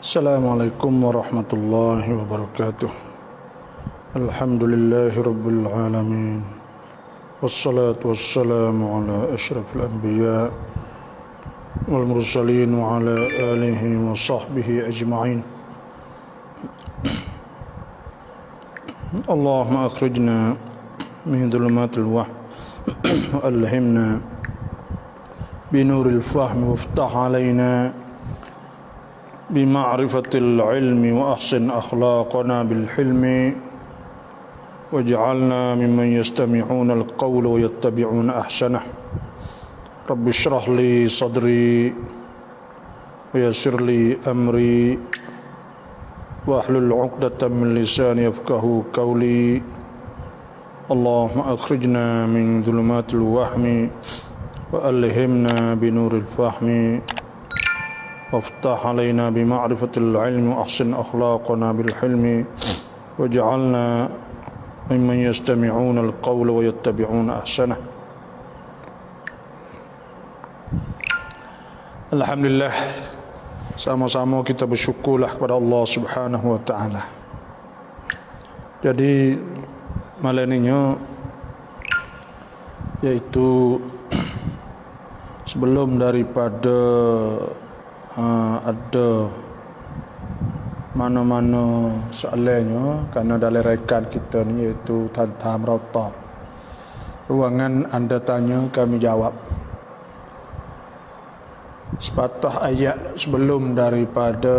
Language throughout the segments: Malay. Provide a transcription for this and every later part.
Assalamualaikum warahmatullahi wabarakatuh. Alhamdulillahi rabbil alamin. Wassalatu wassalamu ala asyrafil anbiya wal mursalin wa ala alihi wa sahbihi ajma'in. Allahumma akhrijna min dhulumatil wahm wa alhimna binuril fahmi waftah alaina بمعرفة العلم وأحسن أخلاقنا بالحلم واجعلنا ممن يستمعون القول ويتبعون أحسنه رب اشرح لي صدري ويسر لي أمري واحلل عقدة من لساني يفقه قولي اللهم أخرجنا من ظلمات الوهم وألهمنا بنور الفهم وافتح علينا بمعرفة العلم وأحسن أخلاقنا بالحلم واجعلنا ممن يستمعون القول ويتبعون أحسنه. Alhamdulillah, sama-sama kita bersyukurlah kepada Allah Subhanahu wa taala. Jadi malam ini yaitu sebelum daripada ada mana-mana soalannya, kerana dalam rekan kita ni iaitu Tanta Merata, ruangan anda tanya kami jawab. Sepatah ayat sebelum daripada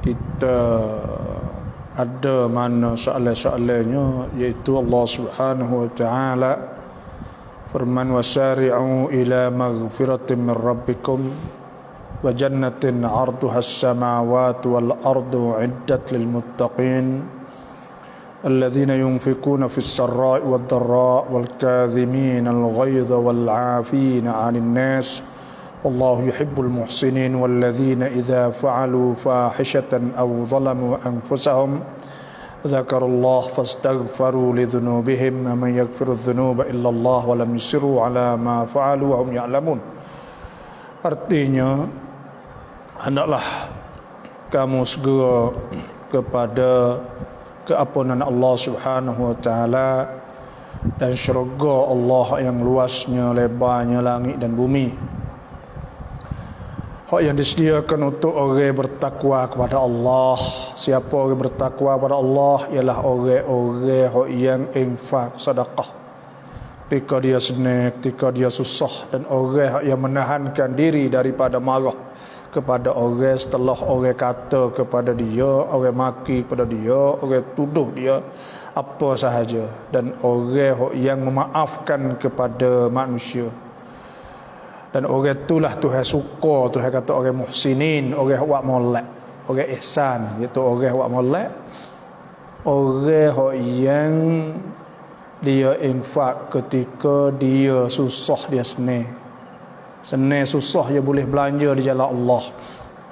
kita ada mana soalan-soalannya, iaitu Allah Subhanahu wa taala firman wasari'u ila maghfiratin min rabbikum wa jannatin 'arduha as-samawati wal ardu 'iddat lil muttaqin alladhina yunfikuna fis sarra'i wad dharra'i wal kadhimina al ghaidha wal 'afina 'anil nas wallahu yuhibbul muhsinin walladhina idza fa'alu fahishatan aw zalamu anfusahum dzakarullaha fastaghfiru lidhunubihim wa man yaghfiru dhunuba illa Allah wa lam yusiru 'ala ma fa'alu wa hum ya'lamun. Artinya, hendaklah kamu segera kepada keampunan Allah Subhanahu wa taala dan syurga Allah yang luasnya, lebarnya langit dan bumi. Hak yang disediakan untuk orang bertakwa kepada Allah. Siapa orang bertakwa kepada Allah ialah orang-orang yang infak sedekah ketika dia senang, ketika dia susah, dan orang yang menahankan diri daripada marah kepada orang setelah orang kata kepada dia, orang maki kepada dia, orang tuduh dia apa sahaja, dan orang yang memaafkan kepada manusia. Dan orang itulah Tuhan suka, Tuhan kata orang muhsinin, orang buat molek, orang ihsan, iaitu orang buat molek, orang yang dia infak ketika dia susah, dia senang susah dia boleh belanja di jalan Allah,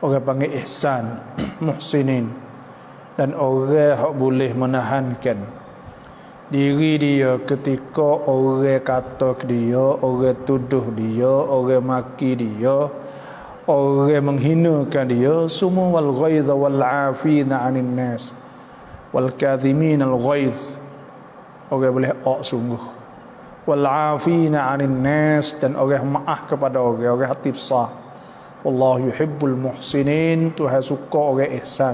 orang panggil ihsan, muhsinin. Dan orang yang boleh menahankan diri dia ketika orang kata ke dia, orang tuduh dia, orang maki dia, orang menghinakan dia, semua wal ghaidha wal 'afina 'anil nas wal kadhimin al ghaidh, orang boleh sungguh, wal 'afina 'anil nas, dan orang maaf kepada orang hati besar. Wallahu yuhibbul muhsinin, Tuhan suka orang ihsan.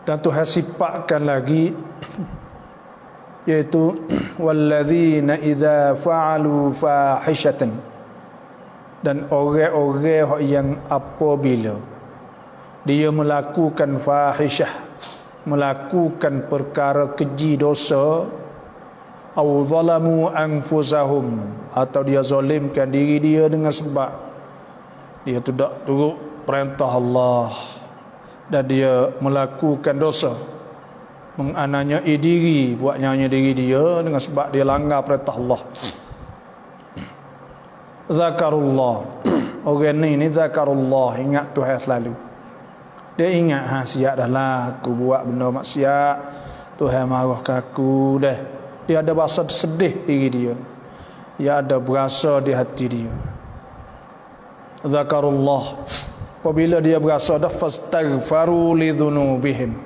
Dan Tuhan sifatkan lagi iaitu walladzina idza fa'alu fahishatan, dan orang-orang yang apabila dia melakukan fahishah, melakukan perkara keji dosa, aw zalamu anfusahum, atau dia zalimkan diri dia dengan sebab dia tidak turut perintah Allah dan dia melakukan dosa, menganiaya diri, buat nyanyi diri dia dengan sebab dia langgar perintah Allah. Zakarullah, orang ni zakarullah, ingat Tuhan selalu. Dia ingat, siap dah lah aku buat benda maksiat, Tuhan marah ke aku dah. Dia ada rasa sedih diri dia, dia ada berasa di hati dia. Zakarullah, apabila dia berasa dah fastaghfaru lidzunubihim,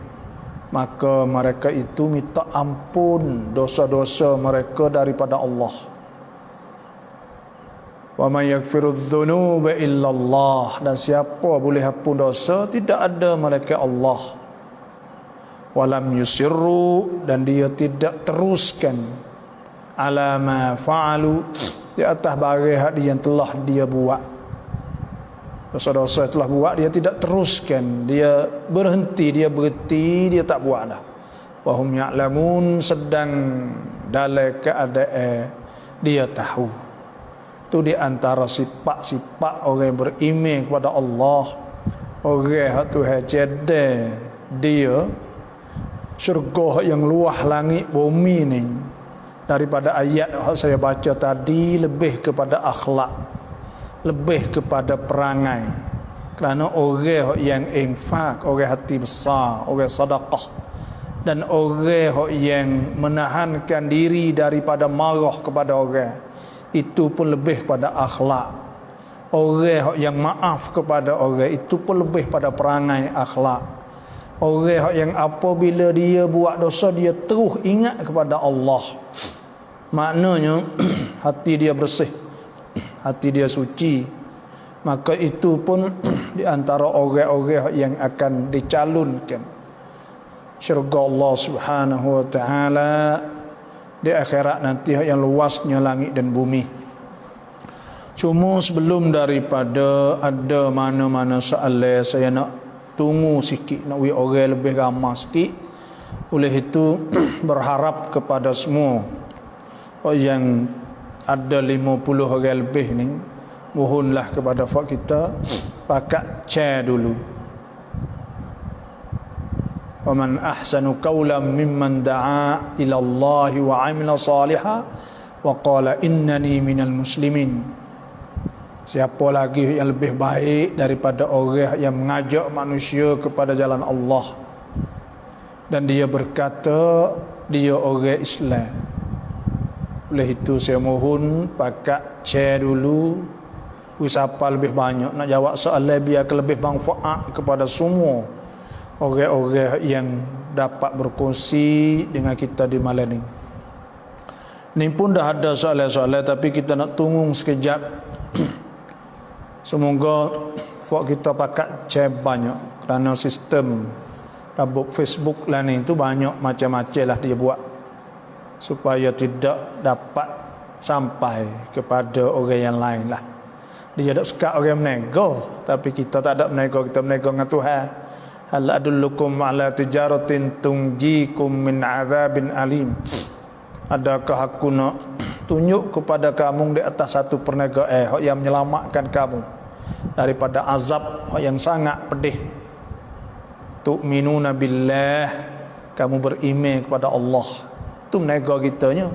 maka mereka itu minta ampun dosa-dosa mereka daripada Allah. Wa may yaghfiru dzunuba illallah, dan siapa boleh ampun dosa tidak ada malaikat Allah. Walam yusirru, dan dia tidak teruskan ala ma fa'alu, di atas barang yang telah dia buat. Dosa-dosa yang telah buat dia tidak teruskan, dia berhenti, dia tak buat dah. Wahum ya'lamun, sedang dalam keadaan dia tahu. Itu di antara sifat-sifat orang yang beriman kepada Allah. Orang yang Tuhan jeda dia syurga yang luah langit bumi ni, daripada ayat yang saya baca tadi, lebih kepada akhlak, lebih kepada perangai. Kerana orang yang infak, orang hati besar, orang sedekah, dan orang yang menahankan diri daripada marah kepada orang, itu pun lebih pada akhlak. Orang yang maaf kepada orang, itu pun lebih pada perangai akhlak. Orang yang apabila dia buat dosa, dia terus ingat kepada Allah, maknanya hati dia bersih, hati dia suci, maka itu pun di antara orang-orang yang akan dicalonkan syurga Allah Subhanahu wa taala di akhirat nanti, yang luasnya langit dan bumi. Cuma sebelum daripada ada mana-mana soalan, saya nak tunggu sikit, nak we orang lebih ramai sikit. Oleh itu berharap kepada semua yang ada 50 orang lebih ni, mohonlah kepada fak kita pakat share dulu. Wa man ahsanu qawlan mimman da'a ila Allah wa 'amila salihan wa qala innani minal muslimin. Siapa lagi yang lebih baik daripada orang yang mengajak manusia kepada jalan Allah dan dia berkata dia orang Islam. Oleh itu saya mohon pakat share dulu. Siapa lebih banyak nak jawab soalan, biar lebih manfaat kepada semua orang-orang yang dapat berkongsi dengan kita di malam ini. Ni pun dah ada soalan-soalan, tapi kita nak tunggu sekejap. Semoga kita pakat share banyak, kerana sistem rabuk Facebook lah ni tu banyak macam-macam lah dia buat, supaya tidak dapat sampai kepada orang yang lain lah. Dia tak sekat orang menego, tapi kita tak ada menego, kita menego dengan Tuhan. Hal adullukum ala tijaratin tungjikum min azabin alim. Adakah aku nak tunjuk kepada kamu di atas satu perniagaan yang menyelamatkan kamu daripada azab yang sangat pedih. Tu'minuna billah, kamu beriman kepada Allah. Itu menego kitanya.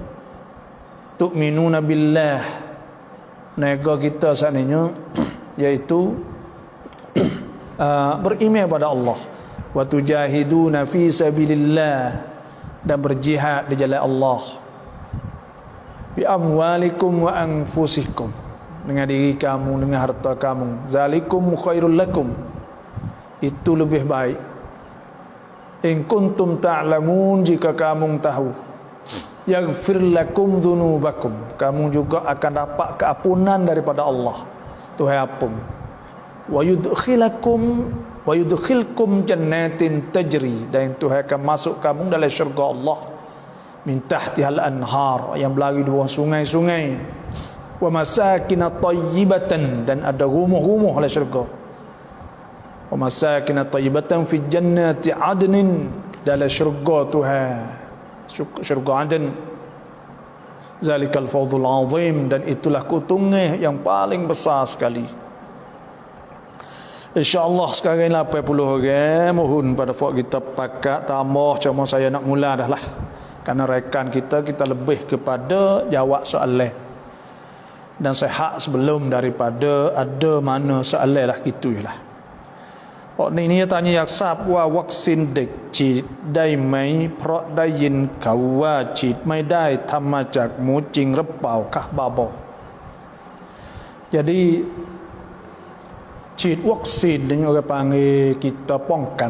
Tu'minuna billah, menego kita seandainya iaitu beriman kepada Allah. Wa tujahiduna fi sabilillah, dan berjihad di jalan Allah. Bi amwalikum wa anfusikum, dengan diri kamu, dengan harta kamu. Zalikum khairul lakum, itu lebih baik. In kuntum ta'lamun, jika kamu tahu. Yaghfir lakum dzunubakum, kamu juga akan dapat keampunan daripada Allah. Tuhan ampun. Wa yudkhilkum jannatin tajri, dan Tuhan akan masuk kamu dalam syurga Allah min tahtihal anhar, yang berlari di bawah sungai-sungai. Wa masakin tayyibatan, dan ada rumah-rumah dalam syurga. Wa masakin tayyibatan fi jannati adnin, dalam syurga Tuhan, syurga Aden. Zalikal fawzul azim, dan itulah keuntungan yang paling besar sekali. InsyaAllah sekarang ni 80 orang. Mohon pada fak kita pakat tambah, cuma saya nak mula dah lah, kerana rekan kita lebih kepada jawab soalan. Dan sehat sebelum daripada ada mana soalan lah, gitu je lah. Ni tanya yak sap wa vaksin ด็กฉีดได้ไหมเพราะได้ยินเขาว่าฉีดไม่ได้ทำมาจากหมูจริงหรือเปล่าคะบาบอก. Jadi Cit vaksin dengan orang panggil kita pongkan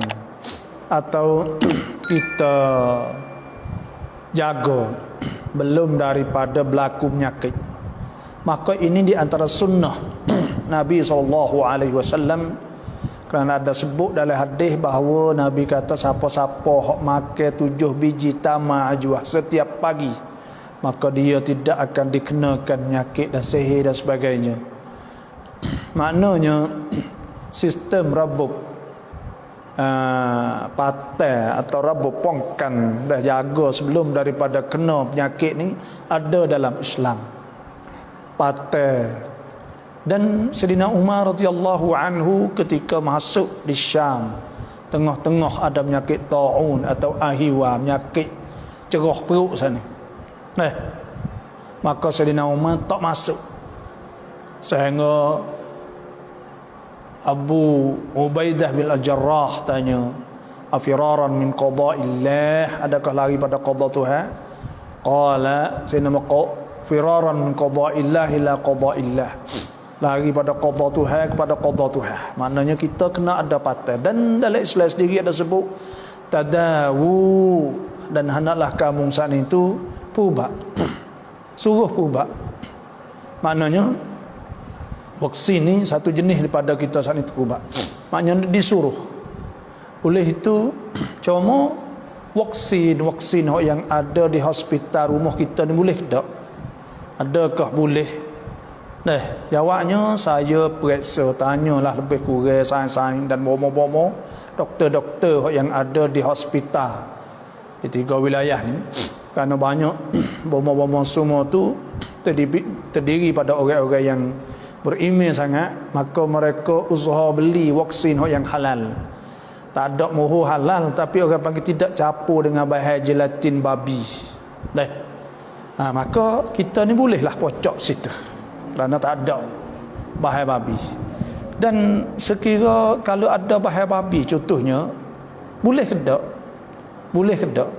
atau kita jaga belum daripada berlaku penyakit. Maka ini di antara sunnah Nabi SAW, kerana ada sebut dalam hadis bahawa Nabi kata siapa-siapa hok makan 7 biji tamar ajwah setiap pagi, maka dia tidak akan dikenakan penyakit dan sihir dan sebagainya. Maknanya sistem rabuk patai atau rabuk pongkan dah jaga sebelum daripada kena penyakit ni ada dalam Islam. Patai. Dan Sayyidina Umar radhiyallahu anhu ketika masuk di Syam, tengah-tengah ada penyakit taun atau ahiwa, penyakit cerah perut sana. Maka Sayyidina Umar tak masuk. Sehingga Abu Ubaidah bin Al-Jarrah tanya, afiraran min qada'illah, adakah lari pada qada Tuhan? Qala, Sayyidina firaran min qada'illah ila qada'illah, lari pada qada Tuhan kepada qada Tuhan. Maknanya kita kena ada patah. Dan dalam Islam sendiri ada sebut tadawu, dan hendaklah kamu saat itu pubat, suruh pubat. Maknanya vaksin ni satu jenis daripada kita saat itu pubat. Maknanya disuruh. Oleh itu cuma vaksin yang ada di hospital rumah kita ni boleh tak? Adakah boleh? Jawabnya saya periksa, tanyalah lebih kurang sains-sains dan bomo-bomo doktor-doktor yang ada di hospital di 3 wilayah ni. Kerana banyak bomo-bomo semua tu terdiri pada orang-orang yang beriman sangat, maka mereka usaha beli vaksin yang halal. Tak ada mohon halal, tapi orang panggil tidak campur dengan bahan gelatin babi. Maka kita ni bolehlah pocok situ kerana tak ada bahan babi. Dan sekira kalau ada bahan babi contohnya, boleh ke tak? Boleh ke tak?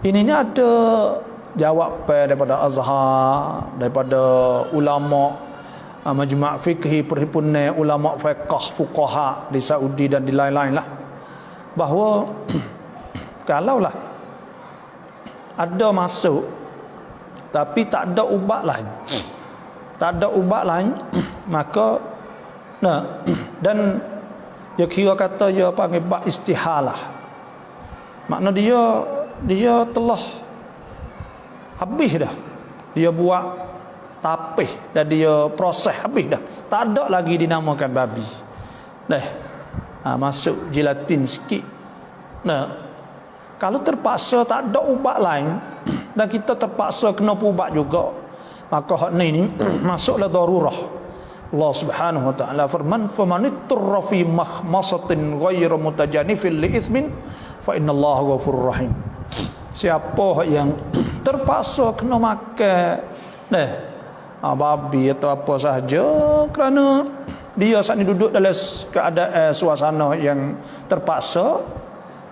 Ininya ada jawapan daripada Azhar, daripada ulama majma' fikhi, perhimpunan ulama fiqh fuqaha di Saudi dan di lain-lain lah, bahawa kalaulah ada masuk tapi tak ada ubat lain, maka dan dia kira kata dia panggil bab istihalah. Makna dia telah habis dah, dia buat tapih dan dia proses habis dah, tak ada lagi dinamakan babi. Masuk gelatin sikit. Kalau terpaksa tak ada ubat lain dan kita terpaksa kena ubat juga, maka hak ni masuklah darurah. Allah Subhanahu wa taala firman, famanittarra fi makhmasatin ghairu mutajanifin li ithmin fa innallaha ghafurur rahim. Siapa yang terpaksa kena makan babi atau apa sahaja kerana dia saat ini duduk dalam keadaan suasana yang terpaksa,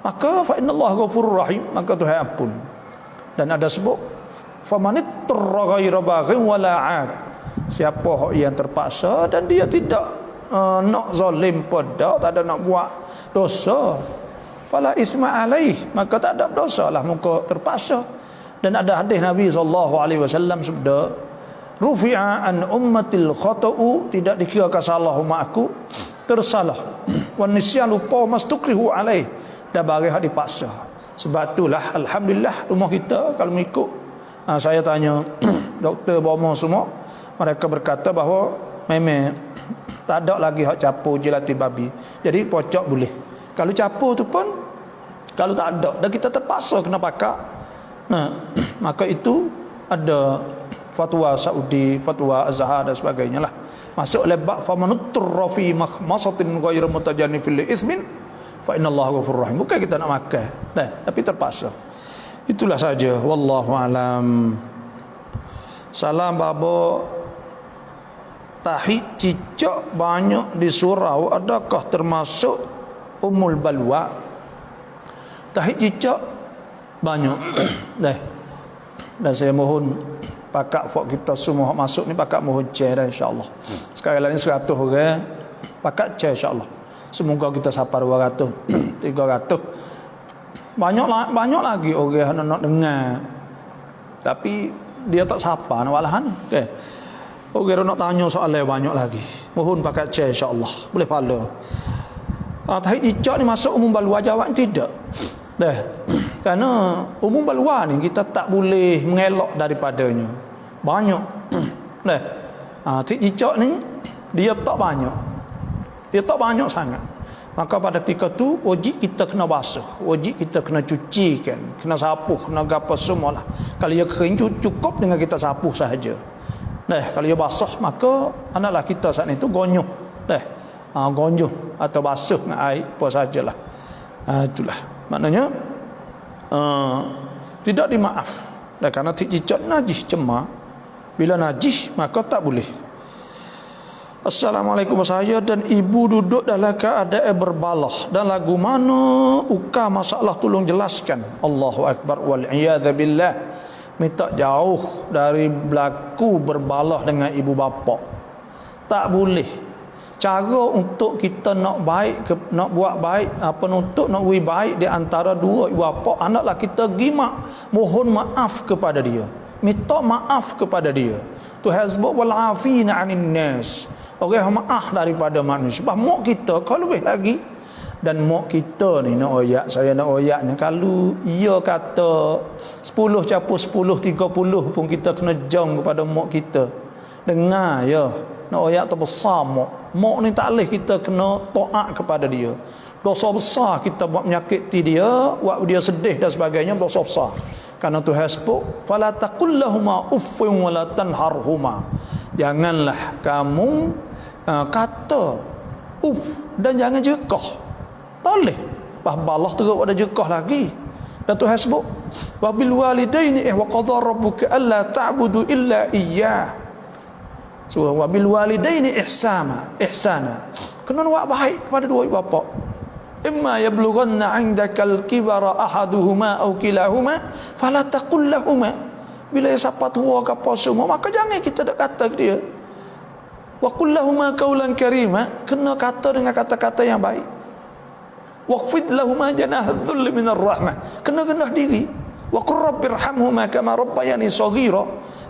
maka fa innallaha ghafurur rahim, maka Tuhan ampun. Dan ada sebut famanittarra ghairu baghin wala 'ad, siapa yang terpaksa dan dia tidak nak zalim pada, tak ada nak buat dosa, fala isma alaih, maka tak ada dosa lah muka terpaksa. Dan ada hadis Nabi SAW sabda, rufi'a an ummatil khata'u, tidak dikirakan salah umat aku tersalah, wan nisyan lupa mastukrihu alaih, dan bagi hak dipaksa. Sebab itulah alhamdulillah rumah kita kalau mengikut saya tanya doktor bomo semua, mereka berkata bahawa memang tak ada lagi hak capur gelatin babi, jadi pocok boleh. Kalau capur tu pun kalau tak ada dan kita terpaksa kena pakai, maka itu ada fatwa Saudi, fatwa Azhar dan sebagainya lah. Masuk lebak famanuttur fi makhmasatin ghairu mutajanifil li itsmin fa innallaha ghafurur rahim. Bukan kita nak makan, tapi terpaksa. Itulah saja, wallahu alam. Salam babo. Tahid cicak banyak di surau, adakah termasuk umul balwa? Tahid cicak banyak. Dan saya mohon pakak fok kita semua masuk ni pakak mohon chair dah insya-Allah. Sekarang ni 100 orang Pakat share insya-Allah. Semoga kita sampai 200, 300. Banyak lagi orang yang nak dengar. Tapi dia tak sapa nak walahan. Okey. Orang nak tanya soalan banyak lagi. Mohon pakat share insya-Allah. Boleh pahala. Tahid ijak ni masuk umum balwa, jawab tidak. Dah. Kerana umum balwa ni kita tak boleh mengelak daripadanya. Banyak. Dah. Tahid ijak ni dia tak banyak. Dia tak banyak sangat. Maka pada ketika tu wajib kita kena basuh, wajib kita kena cucikan, kena sapuh, kena gapo semualah. Kalau ia kering cukup dengan kita sapuh sahaja. Dah, kalau ia basah maka hendaklah kita saat itu gonyoh. Dah. Gonjoh atau basuh dengan air apa sajalah. Itulah. Maknanya tidak dimaaf. Dan kerana cicak najis cemar. Bila najis maka tak boleh. Assalamualaikum, saya dan ibu duduk dalam keadaan berbalah dan lagu mana uka masalah tolong jelaskan. Allahu akbar wal iyadza billah. Minta jauh dari berlaku berbalah dengan ibu bapa. Tak boleh. Cara untuk kita nak baik, nak buat baik, untuk nak buat baik di antara dua ibu bapa, hendaklah kita gimak mohon maaf kepada dia. Minta maaf kepada dia. Tu hasbuk wal afina 'anil nas. Orang maaf daripada manusia. Sebab mak kita kalau lebih lagi, dan mak kita ni nak oyak, saya nak oyaknya kalau ia kata 10 capur 10 30 pun kita kena jong kepada mak kita. Dengar ya, nak oyak terbesar mak. Mak ni tak boleh kita kena taat kepada dia. Dosa besar kita buat menyakiti dia, buat dia sedih dan sebagainya, dosa besar. Karena Tuhan sebut fala taqul lahumā uffin wa la tanharhumā. Janganlah kamu kata dan jangan jekah. Tak boleh. Balah teruk ada jekah lagi. Dan Tuhan sebut wa bil walidaini wa qadara rabbuka alla ta'budu illa iyyah. Surah wa bil walidaini ihsana. Kena buat baik kepada dua ibu bapa. Imma yablughanna 'indakal kibara ahaduhuma aw kilahuma fala taqul lahumā. Bila siapa tua ke apa semua, maka jangan kita dak kata ke dia. Wa qul lahumā qawlan karīmā, kena kata dengan kata-kata yang baik. Waqfid lahumā janāha dhull minar rahmah, kena rendah diri. Wa qur rabbirhamhumā kamā rabbayani shaghīrā,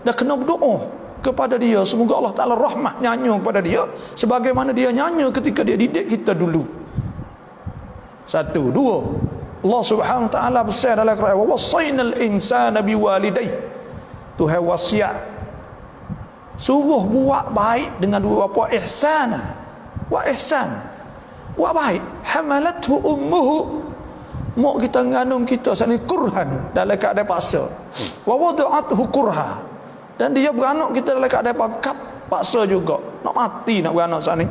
dan kena berdoa kepada dia semoga Allah Taala rahmah nyanyi kepada dia sebagaimana dia nyanyi ketika dia didik kita dulu. Satu, dua. Allah Subhanahu wa taala berfirman dalam Al-Quran, wa wassaynal insana biwalidayhi. Tuhan wasiat suruh buat baik dengan dua bapa, ihsana wa ihsan, buat baik. Hamalathu ummuhu, mak kita ngandung kita saat ni kurhan, dalam keadaan paksa. Wa wada'athu kurha, dan dia beranak kita dalam keadaan paksa juga, nak mati nak beranak saat ni.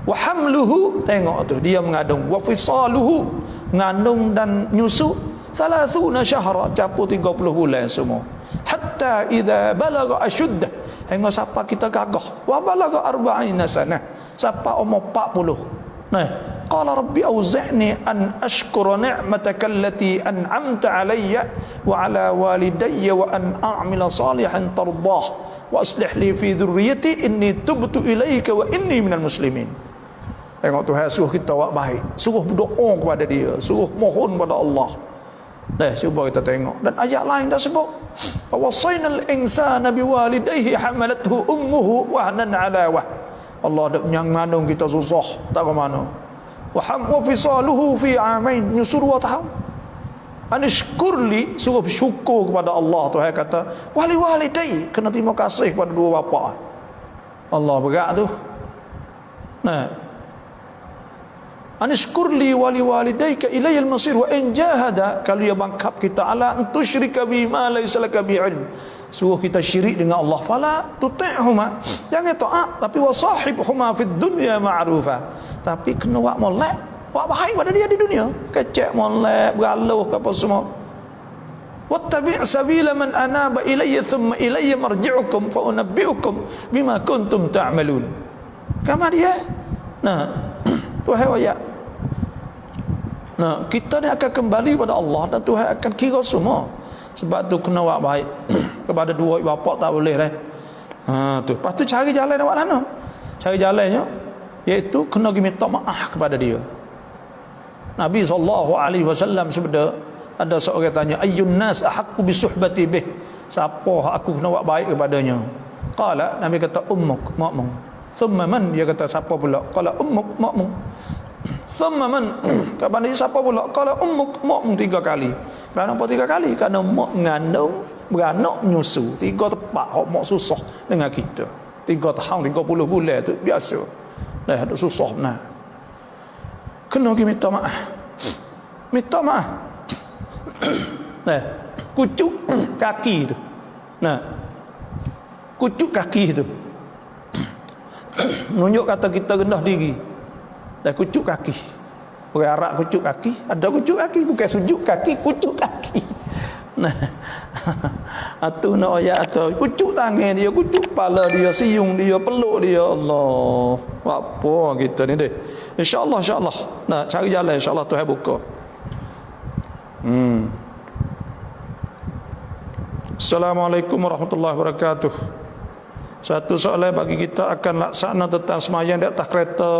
Wa hamluhu, tengok tu dia mengandung. Wa fisaluhu, mengandung dan nyusu 30 syahra, capur 30 bulan semua. Hatta idza balagha ashuddah, hingga siapa kita gagah. Wa balagha 40 sanah, siapa umur 40. Nah, qala rabbi auzi'ni an ashkura ni'mataka allati an'amta alayya wa ala walidayya wa an a'mila salihan tardah wa aslih li fi dhurriyyati inni tubtu ilaika wa inni minal muslimin. Tengok Tuhan suruh kita buat baik, suruh berdoa kepada dia, suruh mohon kepada Allah. Dah, cuba kita tengok. Dan ayat lain dah sebut, wasainal insana biwalidayhi hamalathu ummuhu wahnan ala wah. Allah dak mengandung kita susah tak ke mana. Wa fisaluhu fi amain, nyusur 2 tahun. Anishkurli, suruh bersyukur kepada Allah. Tuhan kata wali walidai, kena terima kasih kepada dua bapa. Allah berat tu. Nah, anishkurli wali walidayka ilayal masir wa in jahada, kalau dia bangkap kita ala an tusyrika bima laysa laka bi ilm, suruh kita syirik dengan Allah, fala tuti'huma, jangan taat, tapi wasahibhuma fid dunya ma'rufa, tapi kena buat molek, buat baik pada dia di dunia, kecek molek bergaluh ke apa semua. Wattabi' sabila man anaba ilayya thumma ilayya marji'ukum fa unabbi'ukum bima kuntum ta'malun. Kama dia. Nah, Tuhan ayat. Nah, kita ni akan kembali kepada Allah dan Tuhan akan kira semua. Sebab tu kena buat baik kepada dua ibu bapa, tak boleh dah. Tu. Lepas tu cari jalan nak buat mana? Cari jalannya iaitu kena pergi minta maaf kepada dia. Nabi SAW sebeda ada seorang tanya, ayyun nas ahaqqu bi suhbati bih, siapa aku kena buat baik kepadanya? Qala, Nabi kata ummuk, makmum. Thumma man, dia kata siapa pula? Qala ummuk, makmum. Thumma man, kepada dia siapa pula? Qala ummuk, makmum 3 kali. Kerana apa 3 kali? Kerana mak mengandung, beranak menyusu. 3 tepat hak mak susah dengan kita. 3 tahun 30 bulan tu biasa. Dah ada susah benar. Kena pergi minta maaf. Minta maaf. Nah, kucuk kaki tu. Nah, kucuk kaki tu. Menunjuk kata kita rendah diri. Dah kucuk kaki. Orang Arab kucuk kaki, ada kucuk kaki, bukan sujud kaki, kucuk kaki. Nah, atu nak ayat atau kucuk tangan dia, kucuk kepala dia, siung dia, peluk dia. Allah, apa kita ni deh. InsyaAllah, insyaAllah. Nah, cari jalan insyaAllah Tuhan buka. Assalamualaikum warahmatullahi wabarakatuh. Satu soalan bagi kita, akan laksana tentang sembahyang di atas kereta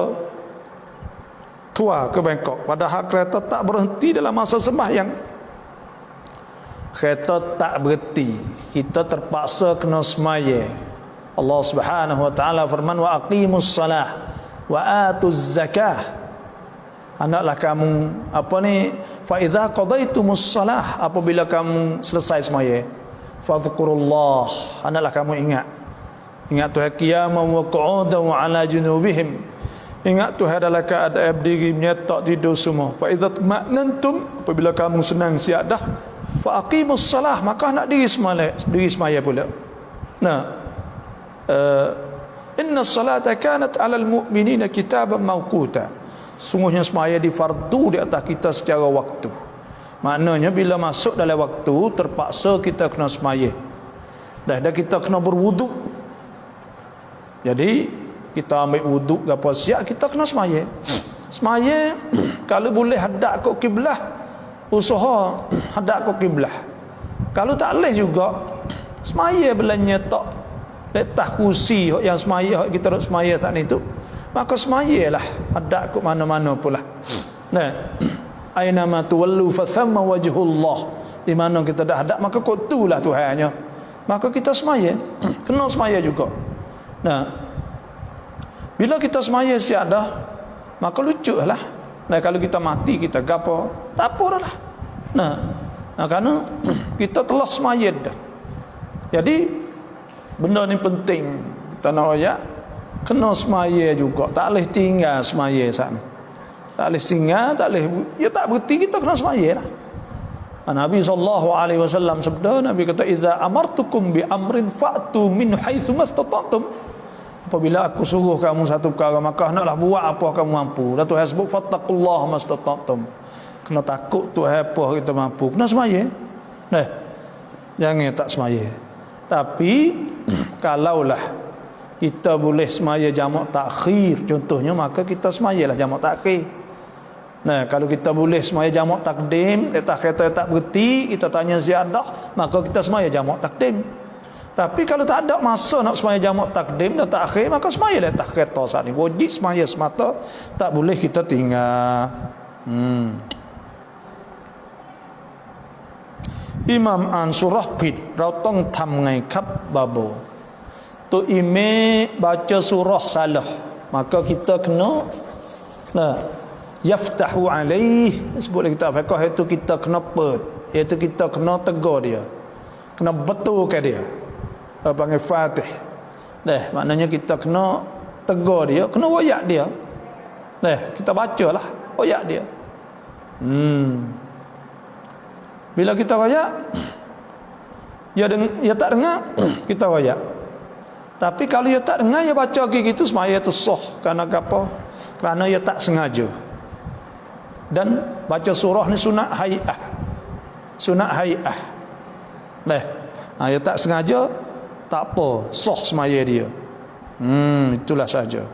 tua ke Bangkok, padahal kereta tak berhenti dalam masa sembahyang. Kereta tak berhenti, kita terpaksa kena sembahyang. Allah Subhanahu wa taala firman, wa aqimus salah wa atuz zakah. Hendaklah kamu fa idza qadaytumus salah, apabila kamu selesai sembahyang, fadhkurullah, hendaklah kamu ingat Tuhan qiyamah wa qu'udan wa ala junubihim. Ingat Tuhan dalam keadaan berdiri, menyetak, tidur semua. Fa idza tma'nantum, apabila kamu senang siap dah, fa aqimus salah, maka nak diri semaya pula. Nah, inna salata kanat 'alal mu'minina kitaban mawquta. Sungguhnya semaya difardu di atas kita secara waktu. Maknanya bila masuk dalam waktu, terpaksa kita kena semaya. Dah kita kena berwuduk. Jadi kita ambil wuduk gapo siap, kita kena semaya. Semaya kalau boleh hadap ke kiblah, usaha hadap ke kiblah. Kalau tak boleh juga, semaya belanya tak letak kursi yang semaya kita duk semaya saat itu, maka semayalah hadap ke mana-mana pula. Nah, aina ma tuwallu fa thamma wajhullah. Di mana kita dah hadap, maka kau itulah Tuhannya. Maka kita semaya, kena semaya juga. Nah, bila kita semaya siap dah, maka lucu lah. Nah, kalau kita mati, kita gapo, tak apa dah lah. Nah, kerana kita telah semaya dah. Jadi benda ni penting. Kita nak ayat, kena semaya juga. Tak boleh tinggal semaya saat ni. Tak boleh singgah, tak boleh, ya tak berhenti, kita kena semaya lah. Nabi SAW sabda, Nabi kata, idza amartukum bi amrin fa'tu min haitsu mastata'tum. Apabila aku suruh kamu satu perkara, maka hendaklah buat apa kamu mampu. Dan Tuhan sebut fattaqullaha mastata'tum. Kena takut Tuhan apa kita mampu. Kena semaya. Nah, jangan tak semaya. Tapi kalaulah kita boleh semaya jamak takhir contohnya, maka kita semayalah jamak takhir. Nah, kalau kita boleh semaya jamak takdim, atas kereta tak berhenti, kita tanya ziyadah, maka kita semaya jamak takdim. Tapi kalau tak ada masa nak semaya jamak takdim dan takhir, maka semaya di atas kereta saat ni. Wajib semaya semata, tak boleh kita tinggal. Imam An surah Pit,เราต้องทำไงครับบาโบ tu imam baca surah salah, maka kita kena yaftahu alaih, sebut kita fiqh itu kita kena iaitu kita kena tegur dia, kena betulkan dia, panggil fatih. Maknanya kita kena tegur dia, kena royak dia. Kita bacalah royak dia. Bila kita royak, dia tak dengar, kita royak. Tapi kalau dia tak dengar, dia baca gitu, semaya tu sah. Kerana apa? Kerana dia tak sengaja. Dan baca surah ni sunat hay'ah. Sunat hay'ah. Dia tak sengaja, tak apa, sah semaya dia. Itulah saja.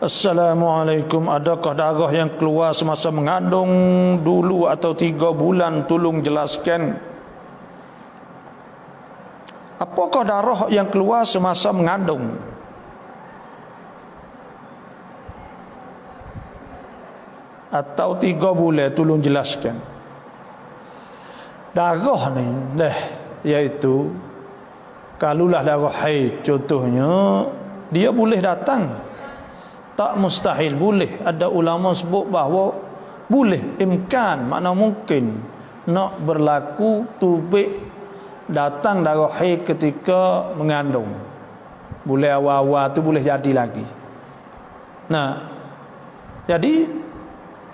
Assalamualaikum, adakah darah yang keluar semasa mengandung dulu atau 3 bulan? Tolong jelaskan. Apakah darah yang keluar semasa mengandung? atau 3 bulan, tolong jelaskan. Darah ni dah, iaitu kalulah darah haid contohnya, dia boleh datang, tak mustahil, boleh. Ada ulama sebut bahawa boleh, imkan, makna mungkin nak berlaku tubik datang darah haid ketika mengandung. Boleh awal-awal tu boleh jadi lagi. Nah, jadi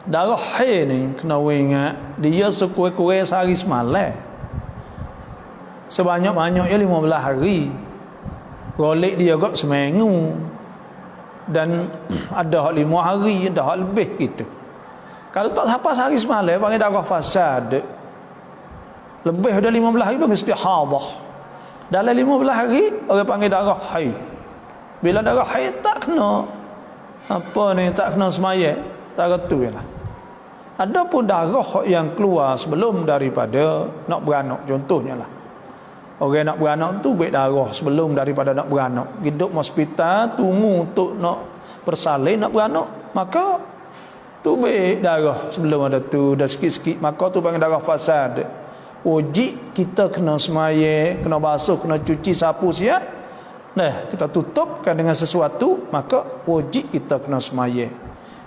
darah haid ni kena ingat, dia sekurang-kurang sehari semalam, sebanyak-banyaknya 15 hari. Golek dia agak seminggu, dan ada hak 5 hari, ada hak lebih gitu. Kalau tak sampai sehari semalam panggil darah fasad. Lebih dah 15 hari panggil istihadah. Dalam 15 hari orang panggil darah haid. Bila darah haid tak kena tak kena semaya, darah tu ialah. Adapun darah yang keluar sebelum daripada nak beranak, contohnya lah, orang nak beranak tu baik darah sebelum daripada nak beranak, hidup hospital tunggu untuk nak bersalin nak beranak, maka tu baik darah sebelum ada tu dah sikit-sikit, maka tu panggil darah fasad. Wajib kita kena semaya, kena basuh, kena cuci, sapu siap. Nah, kita tutupkan dengan sesuatu, maka wajib kita kena semaya.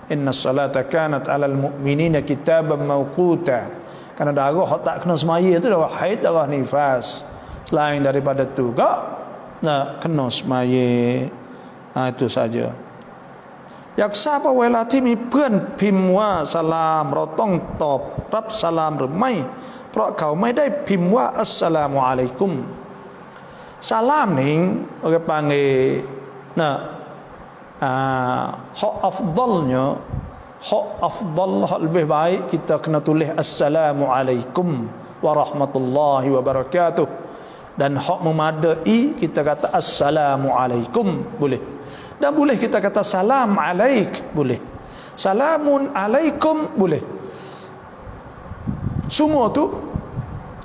Inna salata kanat 'alal mu'minina kitaban mawquta. Karena darah tak kena semaya tu darah haid, darah nifas. Selain daripada tu gak nak kena semaya. Itu saja. Yak siapa welati mi พื่อนพิมพ์ว่าสลามเราต้องตอบรับสลามหรือไม่เพราะเขาไม่ได้พิมพ์ว่าอัสสลามุอะลัยกุม salam ni orang panggil hak afdalnya, hak afdal, hak lebih baik kita kena tulis assalamu alaikum warahmatullahi wabarakatuh, dan hak memadai kita kata assalamu alaikum boleh, dan boleh kita kata salam alaik boleh, salamun alaikum boleh. Semua tu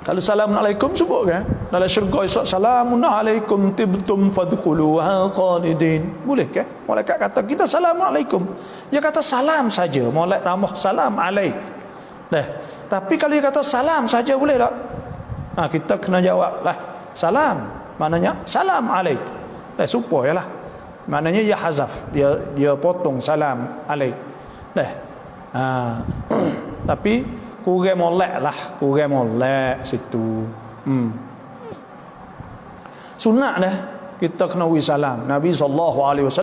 kalau assalamualaikum sebut kan dalam syurga esok, salamun alaikum tibtum fadkhuluha khalidin, boleh kan? Malaikat kata kita assalamualaikum, dia kata salam saja, malaikat tambah salam alaik. Tapi kalau dia kata salam saja boleh tak? Kita kena jawab lah salam, maknanya salam alaik. Supayalah, maknanya ya hazaf, dia potong salam alaik. Tapi kurang molek situ. Sunat dah kita kena wi salam. Nabi SAW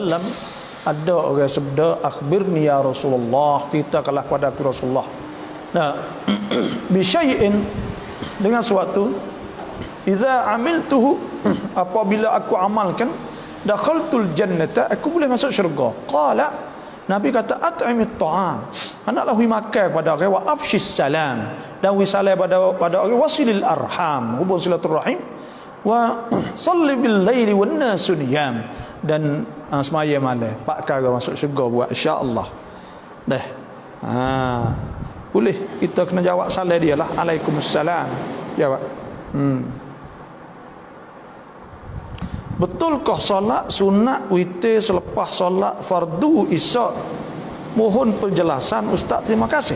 ada orang sabda akhbirni ya Rasulullah, kita kalah pada aku Rasulullah. Bi syai'in, dengan suatu, idza amiltuhu, apabila aku amalkan, dakhaltul jannata, aku boleh masuk syurga. Qala, Nabi kata at'imit ta'am, hendaklah wi makan pada orang, wa afshis salam, dan wi salam pada orang, wasilil arham, hubung silaturahim, wa salli bil laili wan nasu niyam, dan semaya malam. 4 perkara masuk syurga buat insya-Allah. Boleh kita kena jawab salam dia lah, Waalaikumsalam, jawab. Betulkah solat sunat witir selepas solat fardu isyak? Mohon penjelasan Ustaz, terima kasih.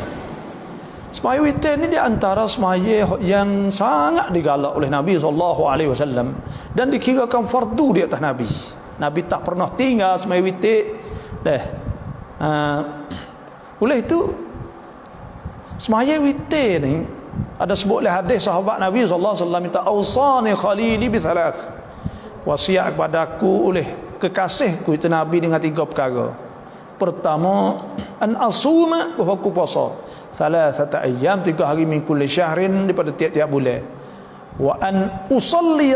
Semaya witir ni di antara semaya yang sangat digalak oleh Nabi SAW dan dikirakan fardu di atas Nabi. Nabi tak pernah tinggal semaya witir. Oleh itu semaya witir ni ada sebut oleh hadis sahabat Nabi SAW, minta ausani khalili bi thalath, wasiat kepada aku oleh kekasihku itu Nabi dengan 3 perkara. Pertama, an asuma, bahawa aku puasa thalathata ayyam, 3 hari min kulli syahrin, daripada tiap-tiap bulan. Wa an usalli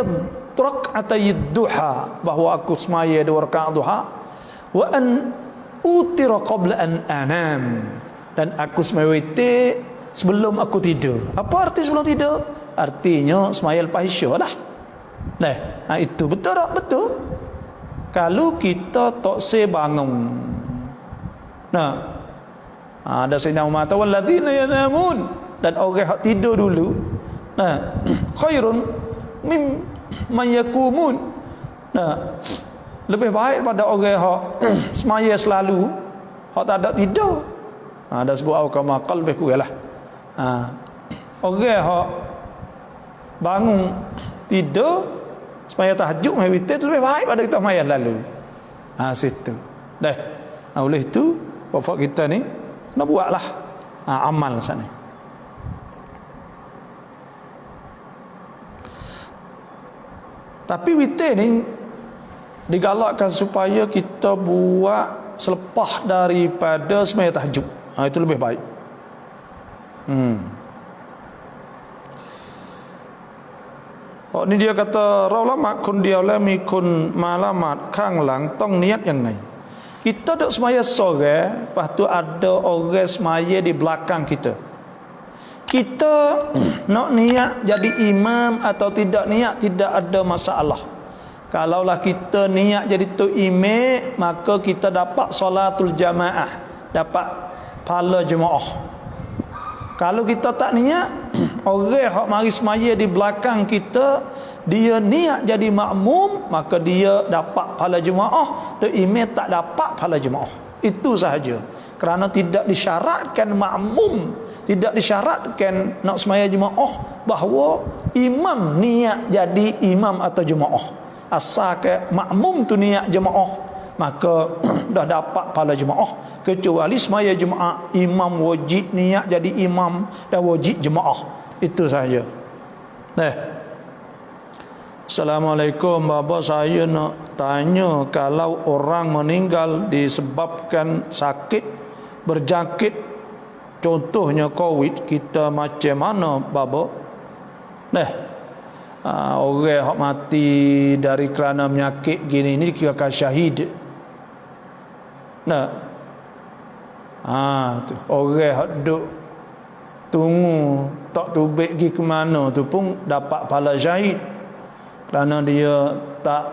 rak'atay duha, bahawa aku semaya 2 rakaat duha. Wa an utira qabla an anam, dan aku semaya witir sebelum aku tidur. Apa arti sebelum tidur? Artinya semaya lepas isyak lah. Itu betul tak? Betul. Kalau kita tak sebangun, ada Sayyidina Umar walladzina yanamun, dan orang yang tidur dulu, khairun mimman yakumun, lebih baik pada orang yang semaya selalu, hak tak ada tidur. Ada sebut au kama qalbi kuranglah. Orang hok bangun tidur semaya tahajud mai witir lebih baik pada kita semaya lalu. Situ. Dah. Oleh itu wafat kita ni kena buatlah amal sana. Tapi witir ni digalakkan supaya kita buat selepas daripada semaya tahajud. Itu lebih baik. Ni dia kata ulama kun dia lami kun malamat kang lang tong niat yang ngai. Kita duk semaya sore, lepas tu ada orang semaya di belakang kita. Kita nak niat jadi imam atau tidak niat tidak ada masalah. Kalaulah kita niat jadi tu imam, maka kita dapat solatul jamaah, dapat pahala jemaah. Kalau kita tak niat, orang hak mari semaya di belakang kita, dia niat jadi makmum, maka dia dapat pahala jemaah, tu imam tak dapat pahala jemaah. Itu sahaja. Kerana tidak disyaratkan makmum, tidak disyaratkan nak semaya jemaah bahawa imam niat jadi imam atau jemaah. Asalkan makmum tu niat jemaah, maka dah dapat pahala jemaah. Kecuali semaya jemaah imam wajib niat jadi imam dan wajib jemaah. Itu saja. Assalamualaikum, bapa, saya nak tanya, kalau orang meninggal disebabkan sakit berjangkit, contohnya COVID, kita macam mana, bapa? Orang yang mati dari kerana penyakit gini ni dikirakan syahid. Tu orang yang duk tunggu tak tubik pergi ke mana tu pun dapat pahala syahid, kerana dia tak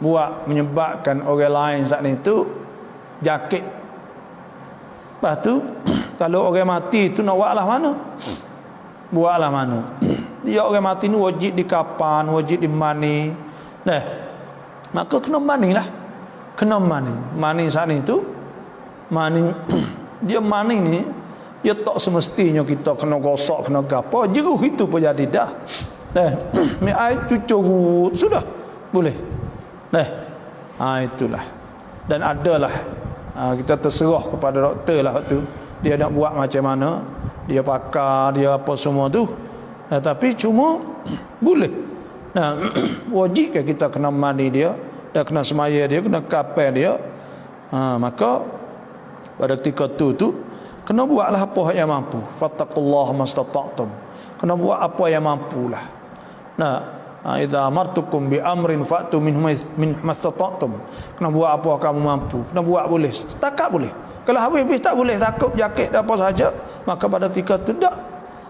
buat menyebabkan orang lain saat itu jangkit. Lepas tu kalau orang mati tu nak buatlah mana? Buatlah mana? Dia orang mati ni wajib dikapan, wajib dimani. Maka kena mani lah. Kena mani. Mani saat ni tu, mani dia mani ni, dia tak semestinya kita kena gosok, kena gapa. Jeruh itu pun jadi dah. Mi air cucur sudah boleh. Itulah. Dan adalah kita terserah kepada doktor lah waktu dia nak buat macam mana, dia pakar, dia apa semua tu. Tapi cuma boleh. Wajib ke kita kena mandi dia, dan kena semaya dia, kena kapal dia. Maka pada ketika tu kena buatlah apa yang mampu. Fattaqullaha mastata'tum. Kena buat apa yang mampulah. Idza amartukum bi amrin fa'tu minhu min mastata'tum. Kena buat apa kamu mampu. Kena buat boleh, setakat boleh. Kalau habis tak boleh, takut jakit apa sahaja, maka pada ketika tu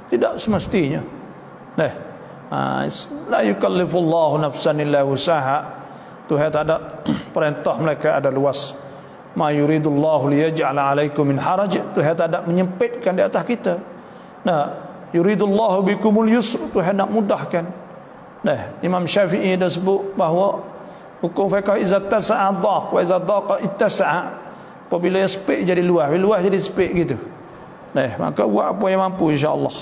tidak semestinya. La yukallifullahu nafsan illa wusaha. Tuhan tak ada perintah mereka ada luas. Ma yuridullahu liyaj'ala 'alaikum min haraj. Tuhan tak ada menyempitkan di atas kita. Yuridullahu bikumul yusr. Tuhan nak mudahkan. Imam Syafi'i dah sebut bahawa hukum fiqh iza tasa'a dhaq wa iza dhaqa ittasa'a. Apabila sepik jadi luas, bila luas jadi sepik gitu. Maka buat apa yang mampu insya-Allah.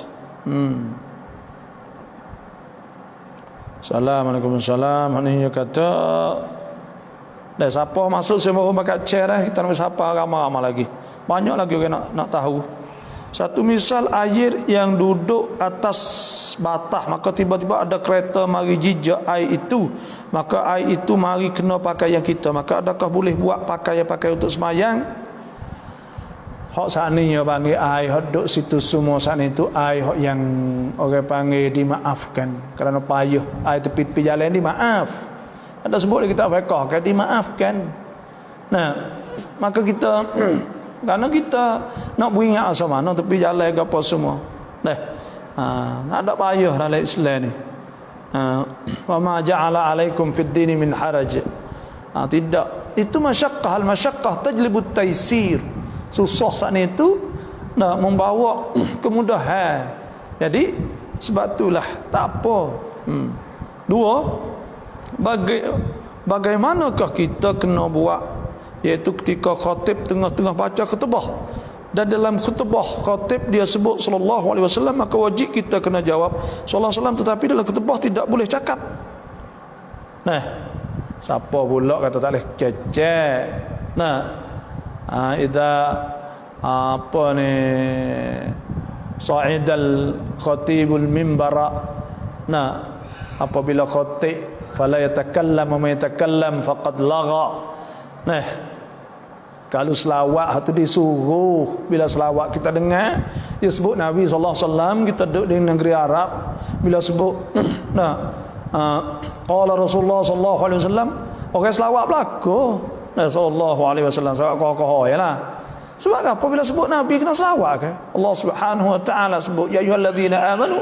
Assalamualaikum salam. Ini kata siapa masuk semua pakai chair kita nak siapa ramai-ramai lagi. Banyak lagi orang nak tahu. Satu misal air yang duduk atas batah, maka tiba-tiba ada kereta mari jijak air itu, maka air itu mari kena pakaian kita, maka adakah boleh buat pakaian untuk semayang? Hak sani ya panggil air hak duduk situ semua sani itu air hak yang orang panggil dimaafkan kerana payah, air tepi-tepi jalan dimaaf. Ada sebut kita fiqh kan dimaafkan. Maka kita kerana kita nak beringat sama mana tepi jalan ke apa semua. Tak ada payah dalam Islam ni. Wa ma ja'ala 'alaikum fid dini min haraj. Tidak. Itu masyaqqah, al-masyaqqah tajlibut taysir. Susah saat itu nak membawa kemudahan. Jadi sebab itulah tak apa. Dua, bagaimanakah kita kena buat, iaitu ketika khatib tengah-tengah baca khutbah, Dan dalam khutbah khatib dia sebut sallallahu alaihi wasallam, maka wajib kita kena jawab sallallahu alaihi wasallam, tetapi dalam khutbah tidak boleh cakap. Nah, siapa pula kata tak boleh kecek? Nah, idza apa ni sa'idal khatibul mimbara, nah apabila khatib fala yatakallam wa yatakallam faqad lagha. Nah, kalau selawat tu disuruh, bila selawat kita dengar dia sebut Nabi sallallahu alaihi wasallam, kita duduk di negeri Arab, bila sebut nah qala Rasulullah sallallahu alaihi wasallam, orang selawat belaka sallallahu alaihi wasallam, selawat kokoh yalah. Sebab apa bila sebut Nabi kena selawat ke? Allah Subhanahu wa taala sebut ya ayyuhallazina amanu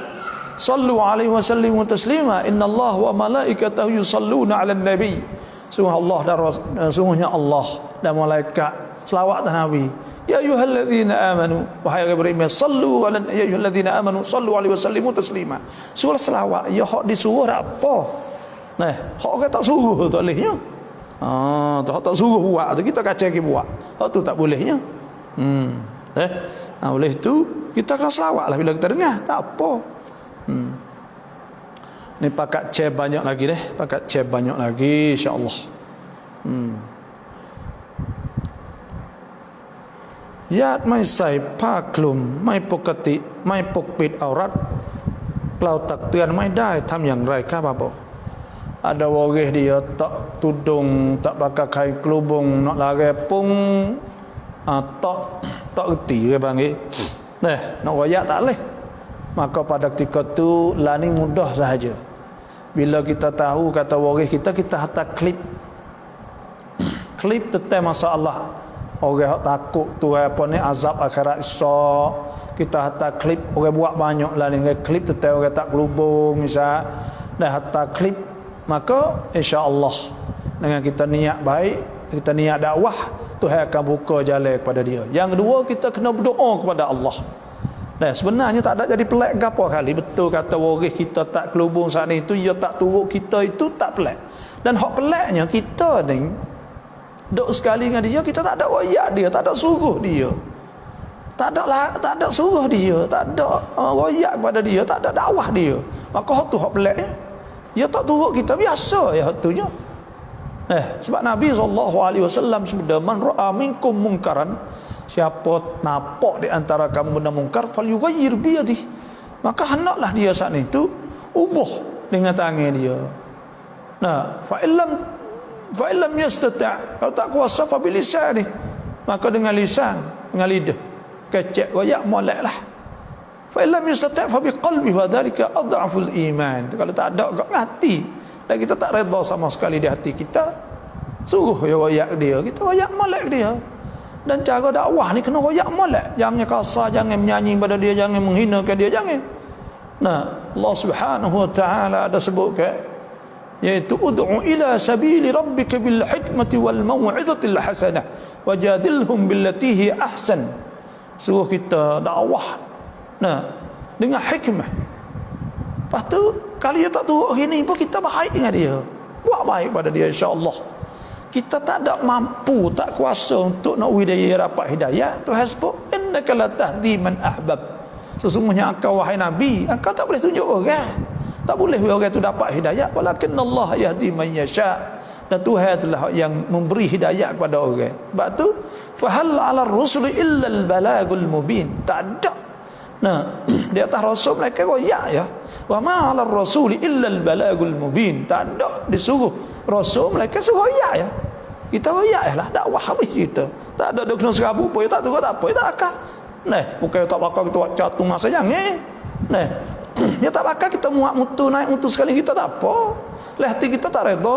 sallu alaihi wa sallimu taslima innallaha wa malaikatahu yusalluna 'alan nabi. Sungguhnya Allah dan malaikat selawat atas Nabi. Ya ayyuhallazina amanu, wahai orang beriman, sallu ala ya ayyuhallazina amanu sallu alaihi wasallimu taslima. Surah selawat ya hak disuruh apa? Nah, hak orang tak suruh tak bolehnya. Tak suruh buat tu kita kacau ke buat. Hak tu tak bolehnya. Oleh itu kita kena selawatlah bila kita dengar, tak apa. Ni pakat cek banyak lagi deh, pakat cek banyak lagi insya-Allah. Yat mai saiผ้า คลุมไม่ปกติไม่ปกปิดเอารัดเราตักเตือนไม่ได้ทำอย่างไรครับBapak? Ada orang dia tak tudung, tak pakai kain kelubung, nak lari pun tak erti ke panggil. Nah, nak royak tak boleh. Maka pada ketika tu lani mudah sahaja. Bila kita tahu kata waris kita hantar klip tentang masalah orang takut tu apa ni azab akhirat esok, kita hantar klip. Orang buat banyak lah ni klip tentang orang tak kelubung misal, dah hantar klip, maka insya-Allah dengan kita niat baik, kita niat dakwah, Tuhan akan buka jalan kepada dia. Yang kedua, kita kena berdoa kepada Allah. Nah, sebenarnya tak ada jadi pelik gapo kali. Betul kata waris kita tak kelubung saat ni, itu dia tak turut kita, itu tak pelik. Dan hak peliknya kita ni duk sekali dengan dia, kita tak ada royak dia, tak ada suruh dia. Tak ada suruh dia, tak ada royak kepada dia, tak ada dakwah dia. Maka hak tu hak peliknya. Dia tak turut kita, biasa ya hak tunya. Sebab Nabi SAW sebut man ra'a minkum munkaran, siapa nampak di antara kamu benda mungkar falyughayyir bi yadihi, maka hendaklah dia saat itu ubah dengan tangan dia. Nah, fa illam yastati', kalau tak kuasa fa bil lisan, maka dengan lisan, dengan lidah kecek royak moleklah. Fa illam yastati' fa bi qalbi, fa dzalika adhaful iman. Kalau tak ada kat hati dan kita tak redha sama sekali di hati kita, suruh royak dia, kita royak molek dia. Dan cara dakwah ni kena royak molek, jangan kasar, jangan menyanyi pada dia, jangan menghinakan dia, jangan. Nah, Allah Subhanahu wa taala ada sebut ke, iaitu ud'u ila sabili rabbika bil hikmati wal mau'izatil hasanah wajadilhum billati hi ahsan. Suruh kita dakwah dengan hikmah. Lepas tu kalau dia tak turut gini pun kita baik dengan dia, buat baik pada dia, insya-Allah. Kita tak ada mampu, tak kuasa untuk nak hidayah, dapat hidayah. Tuhan sebut innaka la tahdi man ahbab. Sesungguhnya engkau wahai Nabi, engkau tak boleh tunjuk orang, tak boleh orang itu dapat hidayah. Walakinnallaha yahdi man yasha. Dan Tuhan itulah yang memberi hidayah kepada orang. Sebab tu fahal 'ala ar-rusuli illa al-balagul mubin. Tak ada. Di atas rasul mereka royak ya. Wa ma 'ala ar-rasuli illa al-balagul mubin. Tak ada disuruh rasul mereka suruh royak ya. Kita royak lah, dakwah habis kita. Tak ada kena serabu pun tak turut tak apa, tak akal. Bukan tak bakal kita buat catu masa jangan. Dia tak bakal kita muat mutu naik mutu sekali kita tak apa. Lah hati kita tak redha.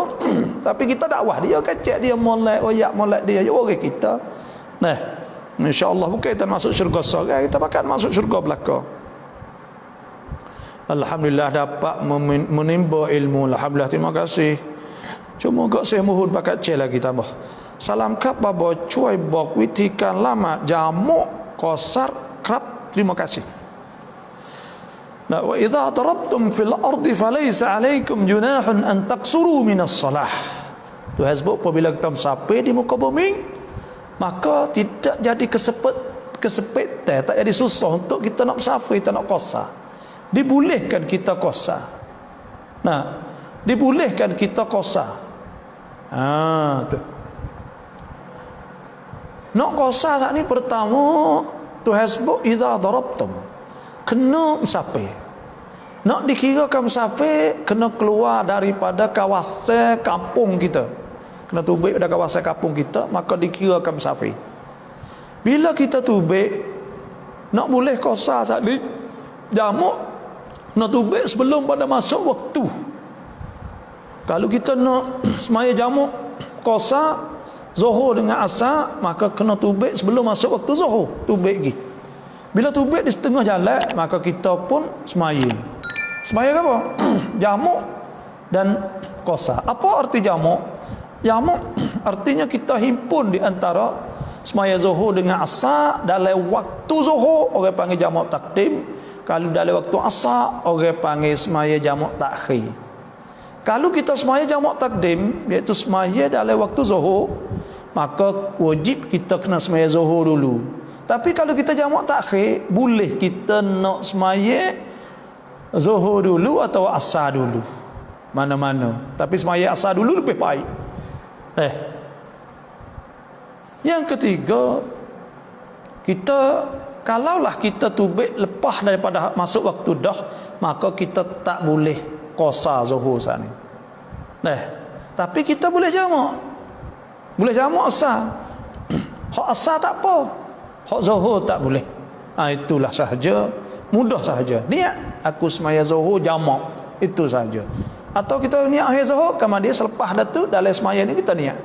Tapi kita dakwah dia, kecek dia molek royak molek dia, orang kita. Insya-Allah bukan kita masuk syurga seorang, kita bakal masuk syurga belaka. Alhamdulillah dapat menimba ilmu. Alhamdulillah, terima kasih. Cuma gak saya mohon pakai cek lagi tambah. Salam kap babo cuai bok witikan lama jamuk kosar krap. Terima kasih. Wa idza darabtum fil ardi falaysa alaykum junahun an taqsuru minas salah. Tuhan sebut apabila kita sampai di muka bumi, maka tidak jadi kesepitan, tak jadi susah untuk kita nak musafir, kita nak qasar. Dibolehkan kita qasar. Nah, dibolehkan kita qasar. Tu. Nak qasar saat ni pertama tu hasbu idza darabtum. Kena musafir. Nak dikirakan musafir, kena keluar daripada kawasan kampung kita. Kena tubik pada kawasan kampung kita, maka dikirakan musafir. Bila kita tubik, nak boleh qasar saat ni jamak, nak tubik sebelum pada masuk waktu. Kalau kita nak semaya jamak qasar Zuhur dengan Asar, maka kena tubik sebelum masuk waktu Zuhur. Tubik lagi. Bila tubik di setengah jalan, maka kita pun semaya. Semaya apa? Jamak dan qasar. Apa arti jamak? Jamak artinya kita himpun di antara semaya Zuhur dengan Asar dalam waktu Zuhur, orang panggil jamak takdim. Kalau dalam waktu Asar, orang panggil semaya jamak takhir. Kalau kita semaya jamak takdim, iaitu semaya dalam waktu Zuhur, maka wajib kita kena semaya Zuhur dulu. Tapi kalau kita jamak takhir, boleh kita nak semaya Zuhur dulu atau Asar dulu, mana-mana. Tapi semaya Asar dulu lebih baik. Yang ketiga, kita kalaulah kita tubik lepas daripada masuk waktu dah, maka kita tak boleh qasar Zuhur saat ni. Tapi kita boleh jamak. Boleh jamak Asar. Hak Asar tak apa, hak Zuhur tak boleh. Itulah sahaja, mudah sahaja. Niat aku semaya Zuhur jamak, itu sahaja. Atau kita niat akhir Zuhur, kemudian selepas dah tu dalam semaya ni kita niat.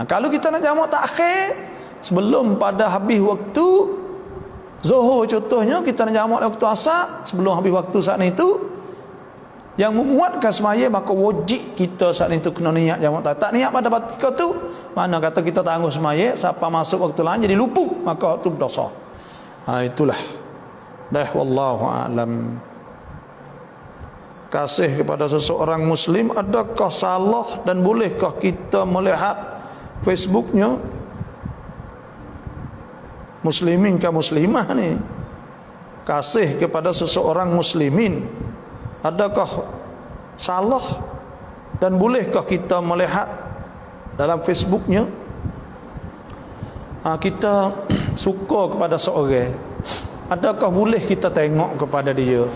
Kalau kita nak jamak takhir sebelum pada habis waktu Zuhur, contohnya kita nak jamak waktu Asar sebelum habis waktu saat itu, yang memuatkan semaya, maka wajib kita saat itu kena niat jamak takhir. Tak niat pada ketika tu, mana kata kita tangguh semaya sampai masuk waktu lain jadi luput, maka itu berdosa. Itulah. Wallahu a'lam. Kasih kepada seseorang muslim, adakah salah dan bolehkah kita melihat Facebooknya muslimin ke muslimah ni? Kasih kepada seseorang muslimin, adakah salah dan bolehkah kita melihat dalam Facebooknya? Kita suka kepada seorang, adakah boleh kita tengok kepada dia?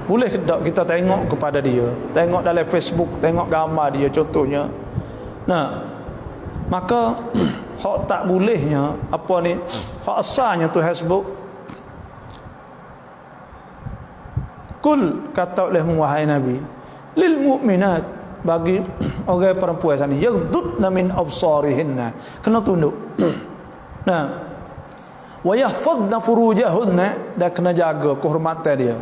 Boleh tak kita tengok kepada dia? Tengok dalam Facebook, tengok gambar dia contohnya. Maka hak tak bolehnya apa ni, hak asalnya tu Facebook. Kul, kata oleh wahai Nabi, lil mu'minat, bagi orang perempuan sana, yaghdudna min absarihinna, kena tunduk. Wa yahfazna furujahunna, dan kena jaga kehormatan dia.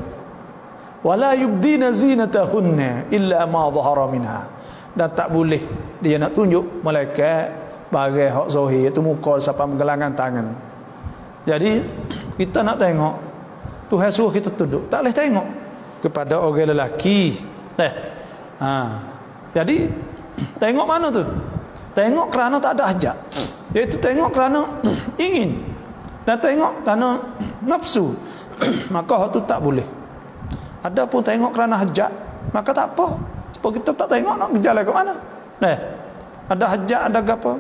Wala yubdina zinatahunna illa ma dhahara minha, dan tak boleh dia nak tunjuk malaikat bagai hak zahir, itu muka sampai menggelangan tangan. Jadi kita nak tengok, Tuhan suruh kita tunduk, tak boleh tengok kepada orang lelaki. Jadi tengok mana tu? Tengok kerana tak ada hajat, iaitu tengok kerana ingin, dan tengok kerana nafsu, maka hak tu tak boleh. Adapun tengok kerana hajat, maka tak apa. Sebab kita tak tengok nak berjalan ke mana. Ada hajat, ada apa.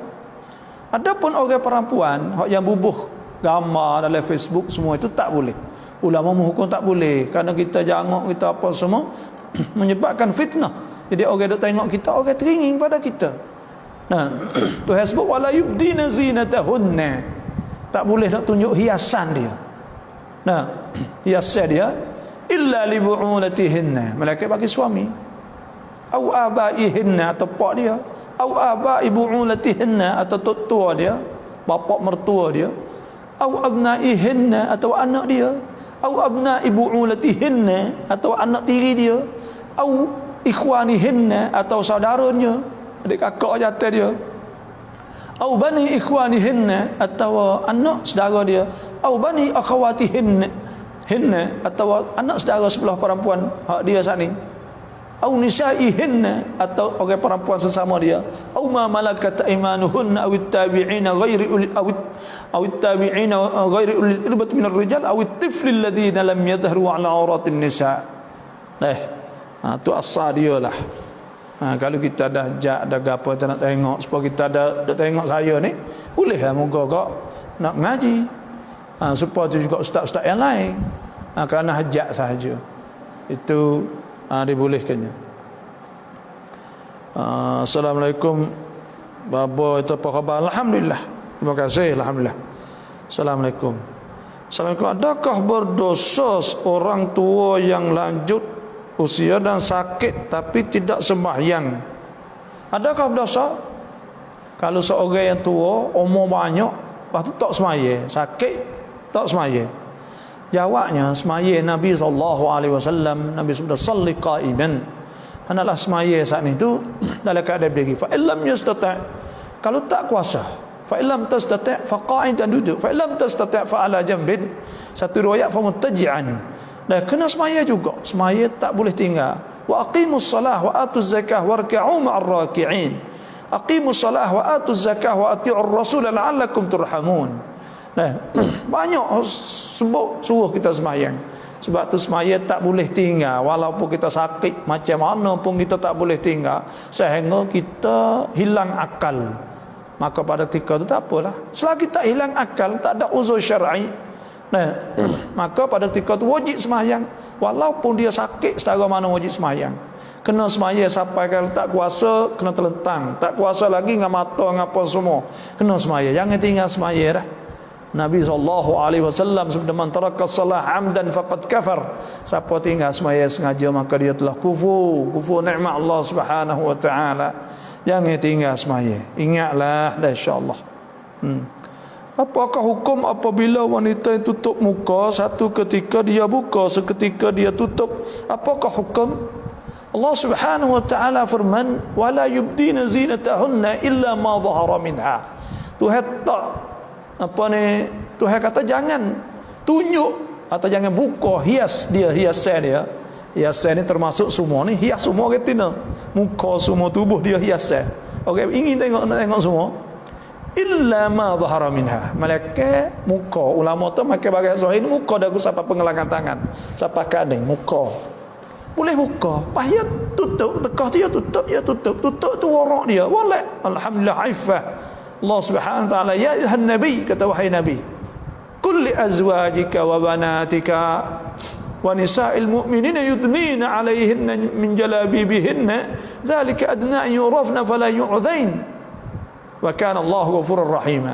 Adapun orang perempuan yang bubuh gambar dalam Facebook semua, itu tak boleh. Ulama menghukum tak boleh, kerana kita jangok, kita apa semua menyebabkan fitnah. Jadi orang duk tengok kita, orang teringin pada kita. Tu Facebook wala yubdina zinatahunna, tak boleh nak tunjuk hiasan dia. Hiasan dia illa li bu'ulatihinna, malaikat bagi suami, au abaihinna, atau pak dia, au abai bu'ulatihinna, atau tok tua dia, bapa mertua dia, au abnaihinna, atau anak dia, au abnai bu'ulatihinna, atau anak tiri dia, au ikhwanihinna, atau saudaranya, adik kakak jatuh dia, au bani ikhwanihinna, atau anak saudara dia, au bani akhawatihinna, atau anak saudara sebelah perempuan hak dia saat ni. au nisaihinna, atau orang perempuan sesama dia, au ma malakat aymanuhunna aw at-tabi'ina ghairi aw at-tabi'ina ghairi ulil irbati minar rijal aw at-tifl alladhina lam yadhharu 'ala auratin nisa. Tu asal dia lah. Kalau kita dah jak dah gapo tak nak tengok, supaya kita dah tengok saya ni, boleh lah moga kok nak ngaji. Supaya tu juga ustaz-ustaz yang lain. Kerana hajat sahaja. Itu dibolehkannya. Assalamualaikum Bapa, itu apa khabar? Alhamdulillah. Terima kasih, alhamdulillah. Assalamualaikum. Assalamualaikum. Adakah berdosa orang tua yang lanjut usia dan sakit tapi tidak sembahyang? Adakah berdosa? Kalau seorang yang tua, umur banyak, lepas tu tak semaya, sakit, tak semaya. Jawabnya, semaya Nabi SAW, Nabi sudah salli qa'iman. Hendaklah semaya saat itu dalam keadaan berdiri. Fa illam yastati', kalau tak kuasa, fa illam tastati' fa qa'idan, duduk. Fa illam tastati' fa ala jambin. Satu riwayat fa muttaji'an. Dan kena semaya juga. Semaya tak boleh tinggal. Wa aqimus salah wa atuz zakah warka'u ma'ar raki'in. Aqimus salah wa atuz zakah wa ati'ur rasul la'allakum turhamun. Banyak sebut suruh kita sembahyang. Sebab tu semaya tak boleh tinggal, walaupun kita sakit macam mana pun kita tak boleh tinggal sehingga kita hilang akal. Maka pada ketika itu tak apalah, selagi tak hilang akal, tak ada uzur syar'i, maka pada ketika itu wajib sembahyang. Walaupun dia sakit, setara mana wajib sembahyang. Kena semaya sampai kalau tak kuasa, kena terlentang. Tak kuasa lagi dengan mata dengan apa semua, kena semaya. Jangan tinggal semaya dah. Nabi SAW sabda, man taraka salah amdan faqad kafar. Siapa tinggal semaya sengaja maka dia telah kufur nikmat Allah Subhanahu wa taala. Jangan tinggal semaya. Ingatlah dah, insya-Allah. Apakah hukum apabila wanita yang tutup muka satu ketika dia buka, seketika dia tutup? Apakah hukum? Allah Subhanahu wa taala firman, wala yubdina zinatahunna illa ma dhahara minha. Tuhan tak Tuhan kata jangan tunjuk atau jangan buka hiasan dia. Hiasan ni termasuk semua ni, hias semua retina, muka semua tubuh dia hiasan. Okey, ingin nak tengok semua. Illa ma dhahara minha. Malaikat muka, ulama tu makan bagai zahir muka dah sampai pengelangan tangan, sampai kadang muka. Boleh buka, payah tutup, tekah dia tutup tu warak dia. Wallah, alhamdulillah aifah. Allah Subhanahu wa taala, ya ayuhan nabi, kata wahai nabi, qul li azwajika wa banatika wa nisa'il mu'minina yudnina 'alayhinna min jalabibihinna dzalika adna an yurafna fala yu'dhain wa kana Allahu ghafurur rahim.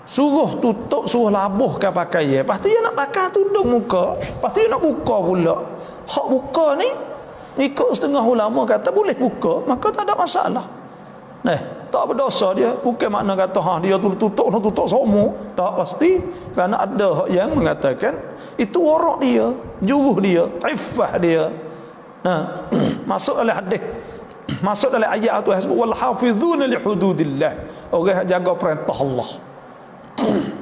Suruh tutup, suruh labuhkan pakaian. Lepas tu dia nak pakai tudung muka, lepas tu dia nak buka pula. Hak buka ni ikut setengah ulama kata boleh buka, maka tak ada masalah. Tak berdosa dia. Bukan makna kata dia tutup semua. Tak pasti. Kerana ada yang mengatakan itu warak dia, juruh dia, iffah dia. Masuk dalam hadis, masuk dalam ayat tu sebut wal hafizuna li hududillah. Orang jaga perintah Allah.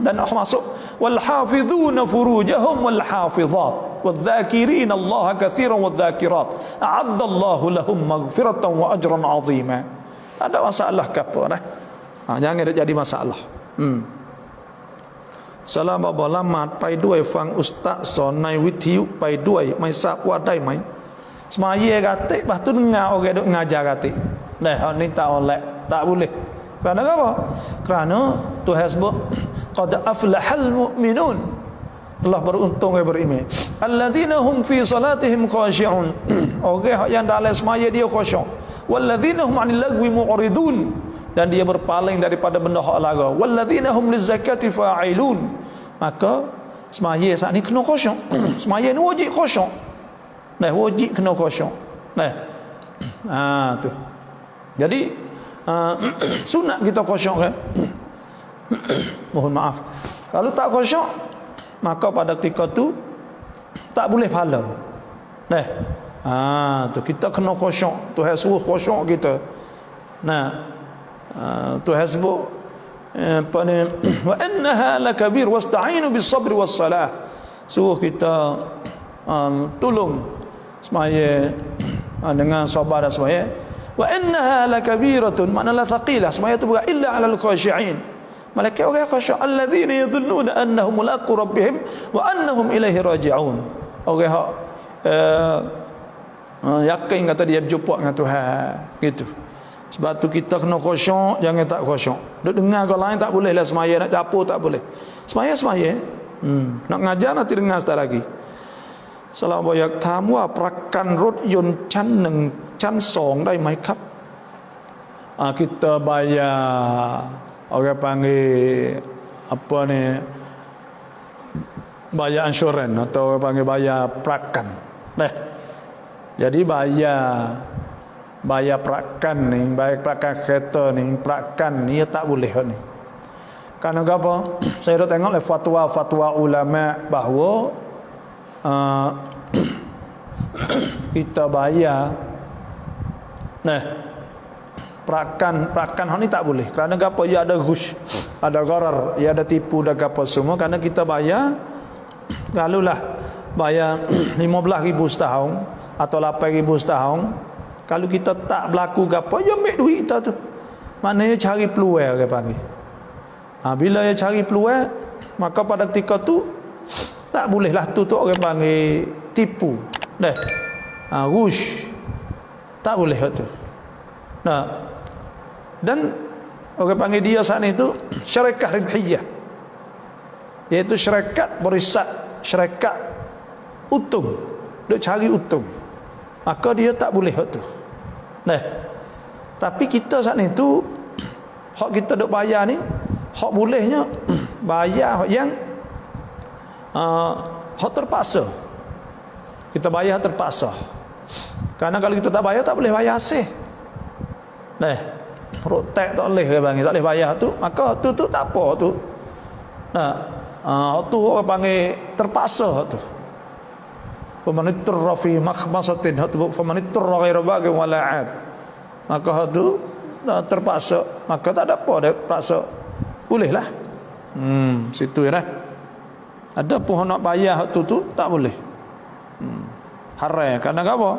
Dan masuk wal hafizuna furujahum wal hafizat wadh-dhakirin Allah katsiran wadh-dhakirat a'adda Allahu lahum maghfiratan wa ajran 'azima. Tak ada masalah ke apa dah. Jangan ada jadi masalah. Salam bapa lamat ไปด้วยฟังอุสตัดสอนในวิทยุไปด้วยไม่ทราบว่าได้ไหม Semaya kata lepas tu dengar orang duk ngajar kata. Ni tak oleh, tak boleh. Kerana apa? Kerana Tuhan sebut qad aflahal mu'minun, telah beruntung orang beriman. Alladzina hum fi salatihim khashi'un. Orang yang dalam semaya dia khusyuk. Walladzina hum 'anil lagwi mu'ridun, dan dia berpaling daripada benda hak lara. Walladzina hum lizakati fa'ilun. Maka semaya saat ni kena khusyuk. Semaya ni wajib khusyuk. Wajib kena khusyuk. Tu. Jadi sunat kita khusyuk kan? Mohon maaf. Kalau tak khusyuk, maka pada ketika tu tak boleh pahala. Tu kita kena khusyuk. Tuhan suruh khusyuk kita. Tuhan sebut wa innaha lakabir wasta'inu bis sabri was salah. Suruh kita tolong semaya dengan sabar dan semaya. Wa innaha lakabiratun, maknalah thaqilah, semaya tu bukan illa 'alal khashi'in. Malaikat orang khasyuk alladzina yadhunnuna annahum mulaqu rabbihim wa annahum ilaihi raji'un. Orang hak yakin kata dia berjumpa dengan Tuhan gitu. Sebab tu kita kena khasyuk, jangan tak khasyuk. Duk dengar kau lain tak boleh lah semaya, nak capur tak boleh. Semaya. Nak ngajar nanti dengar sekali lagi. สลามบอกอยากถามว่าประกันรถยนต์ชั้น1ชั้น2ได้ไหมครับkita bayar orang panggil apa ni, bayar insurans atau orang panggil bayar prakan. Jadi bayar prakan ni, bayar prakan kereta ni, prakan ni tak boleh ni. Karena apa? Saya dah tengok fatwa ulama bahawa kita bayar prakan ni tak boleh. Kerana apa? Ia ada ghush, ada gharar, ia ada tipu dan apa semua. Kerana kita bayar, kalulah bayar 15,000 setahun atau 8,000 setahun, kalau kita tak berlaku apa, ya ambil duit kita tu. Maknanya cari peluang orang panggil. Bila dia cari peluang, maka pada ketika tu tak bolehlah tu orang panggil tipu. Ghush. Tak boleh tu. Dan orang panggil dia saat itu syarikat ribhiyah, iaitu syarikat berisat, syarikat untung, duk cari untung. Maka dia tak boleh tu. Tapi kita saat itu hak kita duk bayar ni, hak bolehnya bayar hak yang hak terpaksa. Kita bayar terpaksa. Karena kalau kita tak bayar, tak boleh bayar hasil. Protek tak boleh orang panggil, tak boleh bayar tu, maka tu tak apa tu. Tu orang panggil terpaksa tu. Famanittarra fi makhmasatin, famanittarra ghaira baghin wala 'ad. Maka tu terpaksa, maka tak ada apa dia terpaksa. Bolehlah. Situ ya. Ada pun nak bayar tu tak boleh. Haram. Kerana apa?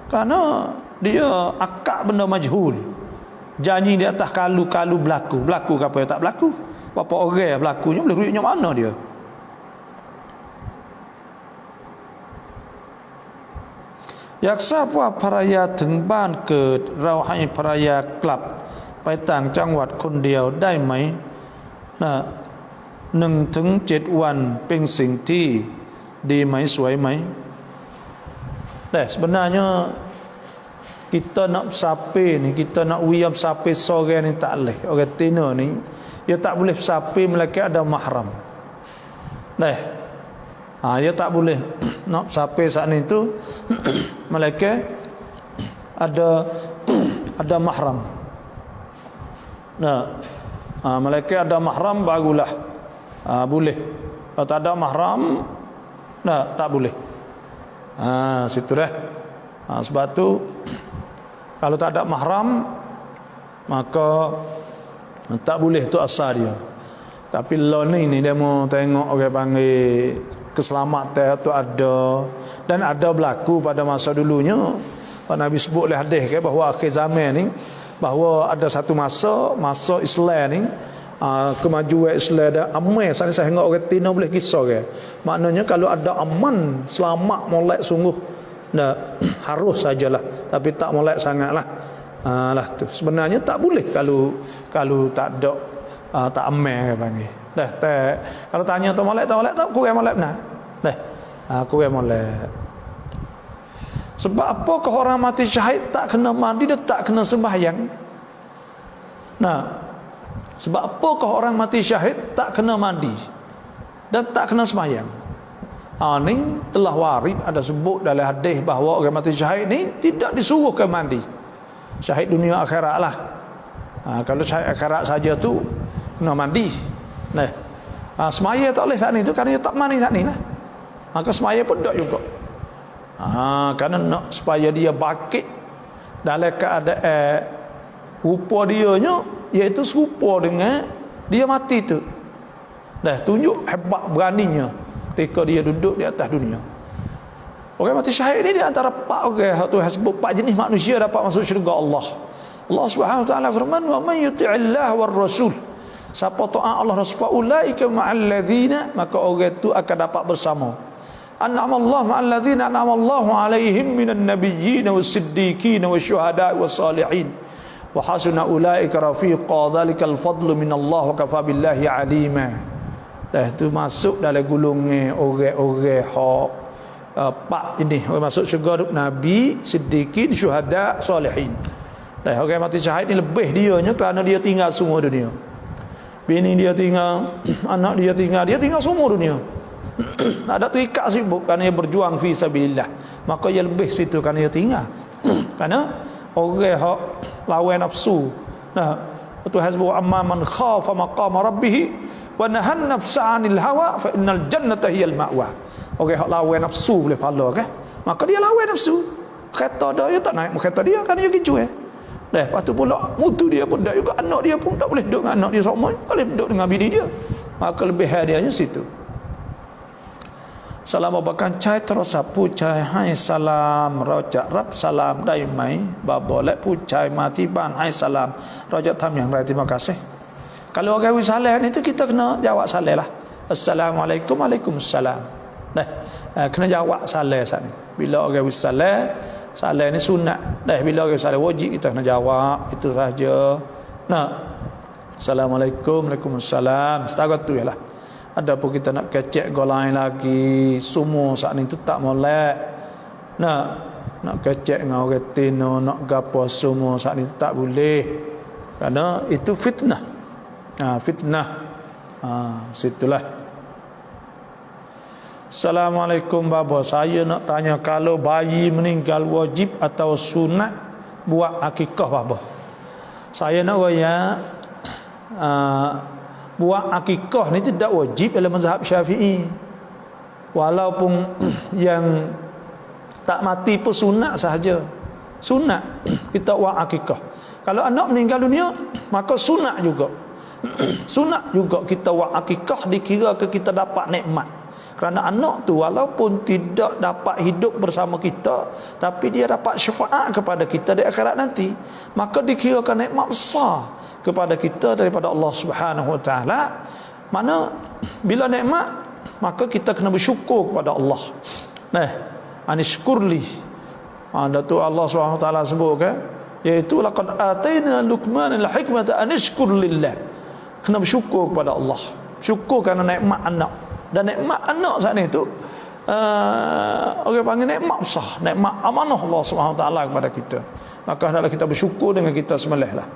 Kerana dia akad benda majhul. Janji di atas kalu berlaku ke apa tak berlaku. Berapa orang berlakunya, boleh duitnya mana dia?อยากทราบว่าภรรยาถึงบ้านเกิดเราให้ภรรยากลับไปต่างจังหวัดคนเดียวได้ไหม1 ถึง 7 วันเป็นสิ่งที่ดีไหมสวยไหมsebenarnya kita nak bersapir ni, kita nak wiyam bersapir seorang ni tak boleh. Orang tina ni dia tak boleh bersapir melainkan ada mahram. Dia tak boleh nak bersapir saat ni tu melainkan ada mahram. Melainkan ada mahram barulah boleh. Kalau tak ada mahram tak boleh. Situ dah. Sebab tu kalau tak ada mahram, maka tak boleh tu asal dia. Tapi learning ni dia mau tengok orang panggil keselamatan tu ada, dan ada berlaku pada masa dulunya. Nabi sebut oleh hadis ke bahawa akhir zaman ni, bahawa ada satu masa Islam ni, kemajuan Islam dah aman. Saya tengok orang Tina boleh kisah ke. Maknanya kalau ada aman, selamat molek sungguh. Harus sajalah, tapi tak molek sangatlah. Tu sebenarnya tak boleh kalau tak ada tak aman panggil. Kalau tanya tu molek tak kurang molek benar. Kurang molek. Sebab apa orang mati syahid tak kena mandi dan tak kena sembahyang? Sebab apa orang mati syahid tak kena mandi dan tak kena sembahyang? Ni telah warid, ada sebut dalam hadis bahawa orang mati syahid ni tidak disuruh ke mandi. Syahid dunia akhirat lah. Kalau syahid akhirat saja tu kena mandi. Semaya tak boleh saat ni tu, kerana dia tak mandi saat ni lah. Maka semaya pun tak juga. Kerana nak supaya dia bangkit dalam keadaan rupa dianya, iaitu serupa dengan dia mati tu. Tunjuk hebat beraninya ketika dia duduk di atas dunia. Orang mati syahid ni di antara tu sebut 4 jenis manusia dapat masuk syurga Allah. Allah Subhanahu wa taala firman, "Wa man yuti'illah war rasul." Siapa taat Allah Rasul, ulaika ma'al ladzina, maka orang itu akan dapat bersama. An'amallahu ma'al ladzina an'amallahu 'alaihim minan nabiyyin was-siddiqin wasyuhada'i was-salihin. Wa hasuna ulaika rafiqa, dzalikal fadlu minallah wa kafa billahi 'alima. Dah tu masuk dalam golongan orang-orang hak pak ini, orang masuk syurga nabi, siddiqin, syuhada, salihin. Dah orang mati syahid ni lebih dianya kerana dia tinggal semua dunia. Bini dia tinggal, anak dia tinggal semua dunia. Ada terikat sibuk kerana dia berjuang fi sabilillah. Maka dia lebih situ kerana dia tinggal. Kerana orang hak lawan nafsu. Nah, Tuhan sebut amma man khafa maqama rabbih wa nahan nafsa 'anil hawa fa innal jannata hiyal ma'wa. Orang hak lawan nafsu boleh pahala kan? Maka dia lawan nafsu. Kereta dia tak naik kereta dia kerana dia gicu lepas tu pula mutu dia pun tak juga, anak dia pun tak boleh duduk dengan anak dia sama, tak boleh duduk dengan bini dia. Maka lebih hadiahnya situ. Salam abakan cai terosapu cai hai salam rojak rap salam dai mai babo lek pu cai mati ban hai salam rojak tam yang rai terima kasih. Kalau orang wisalah ni tu kita kena jawab salam lah. Assalamualaikum, waalaikumsalam. Kena jawab salam sat ni. Bila orang wisalah, salam ni sunat. Bila orang salam wajib kita kena jawab, itu saja. Assalamualaikum, waalaikumsalam. Setakat tu yalah. Ada pun kita nak kecek golai lagi, semua saat ni tu tak molek. Nak kecek dengan orang tino, nak gapo semua saat ni tak boleh. Kerana itu fitnah. Fitnah. Situlah. Assalamualaikum bapa, saya nak tanya kalau bayi meninggal wajib atau sunat buat akikah bapa? Saya nak raya buat akikah ni tidak wajib dalam mazhab Syafi'i. Walaupun yang tak mati pun sunat sahaja. Sunat kita buat akikah. Kalau anak meninggal dunia, maka sunat juga. Sunat juga kita buat akikah, dikira ke kita dapat nikmat. Kerana anak tu walaupun tidak dapat hidup bersama kita, tapi dia dapat syafaat kepada kita di akhirat nanti, maka dikirakan nikmat besar kepada kita daripada Allah Subhanahu wa taala. Mana bila nikmat, maka kita kena bersyukur kepada Allah. Anishkurli. Ada tu Allah Subhanahu wa taala sebut kan, iaitu laqad ataina Luqman al-hikmata anishkur lillah. Kena bersyukur kepada Allah. Syukur kerana nikmat anak. Dan nikmat anak saat ni tu orang panggil nikmat besar, nikmat amanah Allah Subhanahu wa taala kepada kita. Maka hendaklah kita bersyukur dengan kita sembelih lah.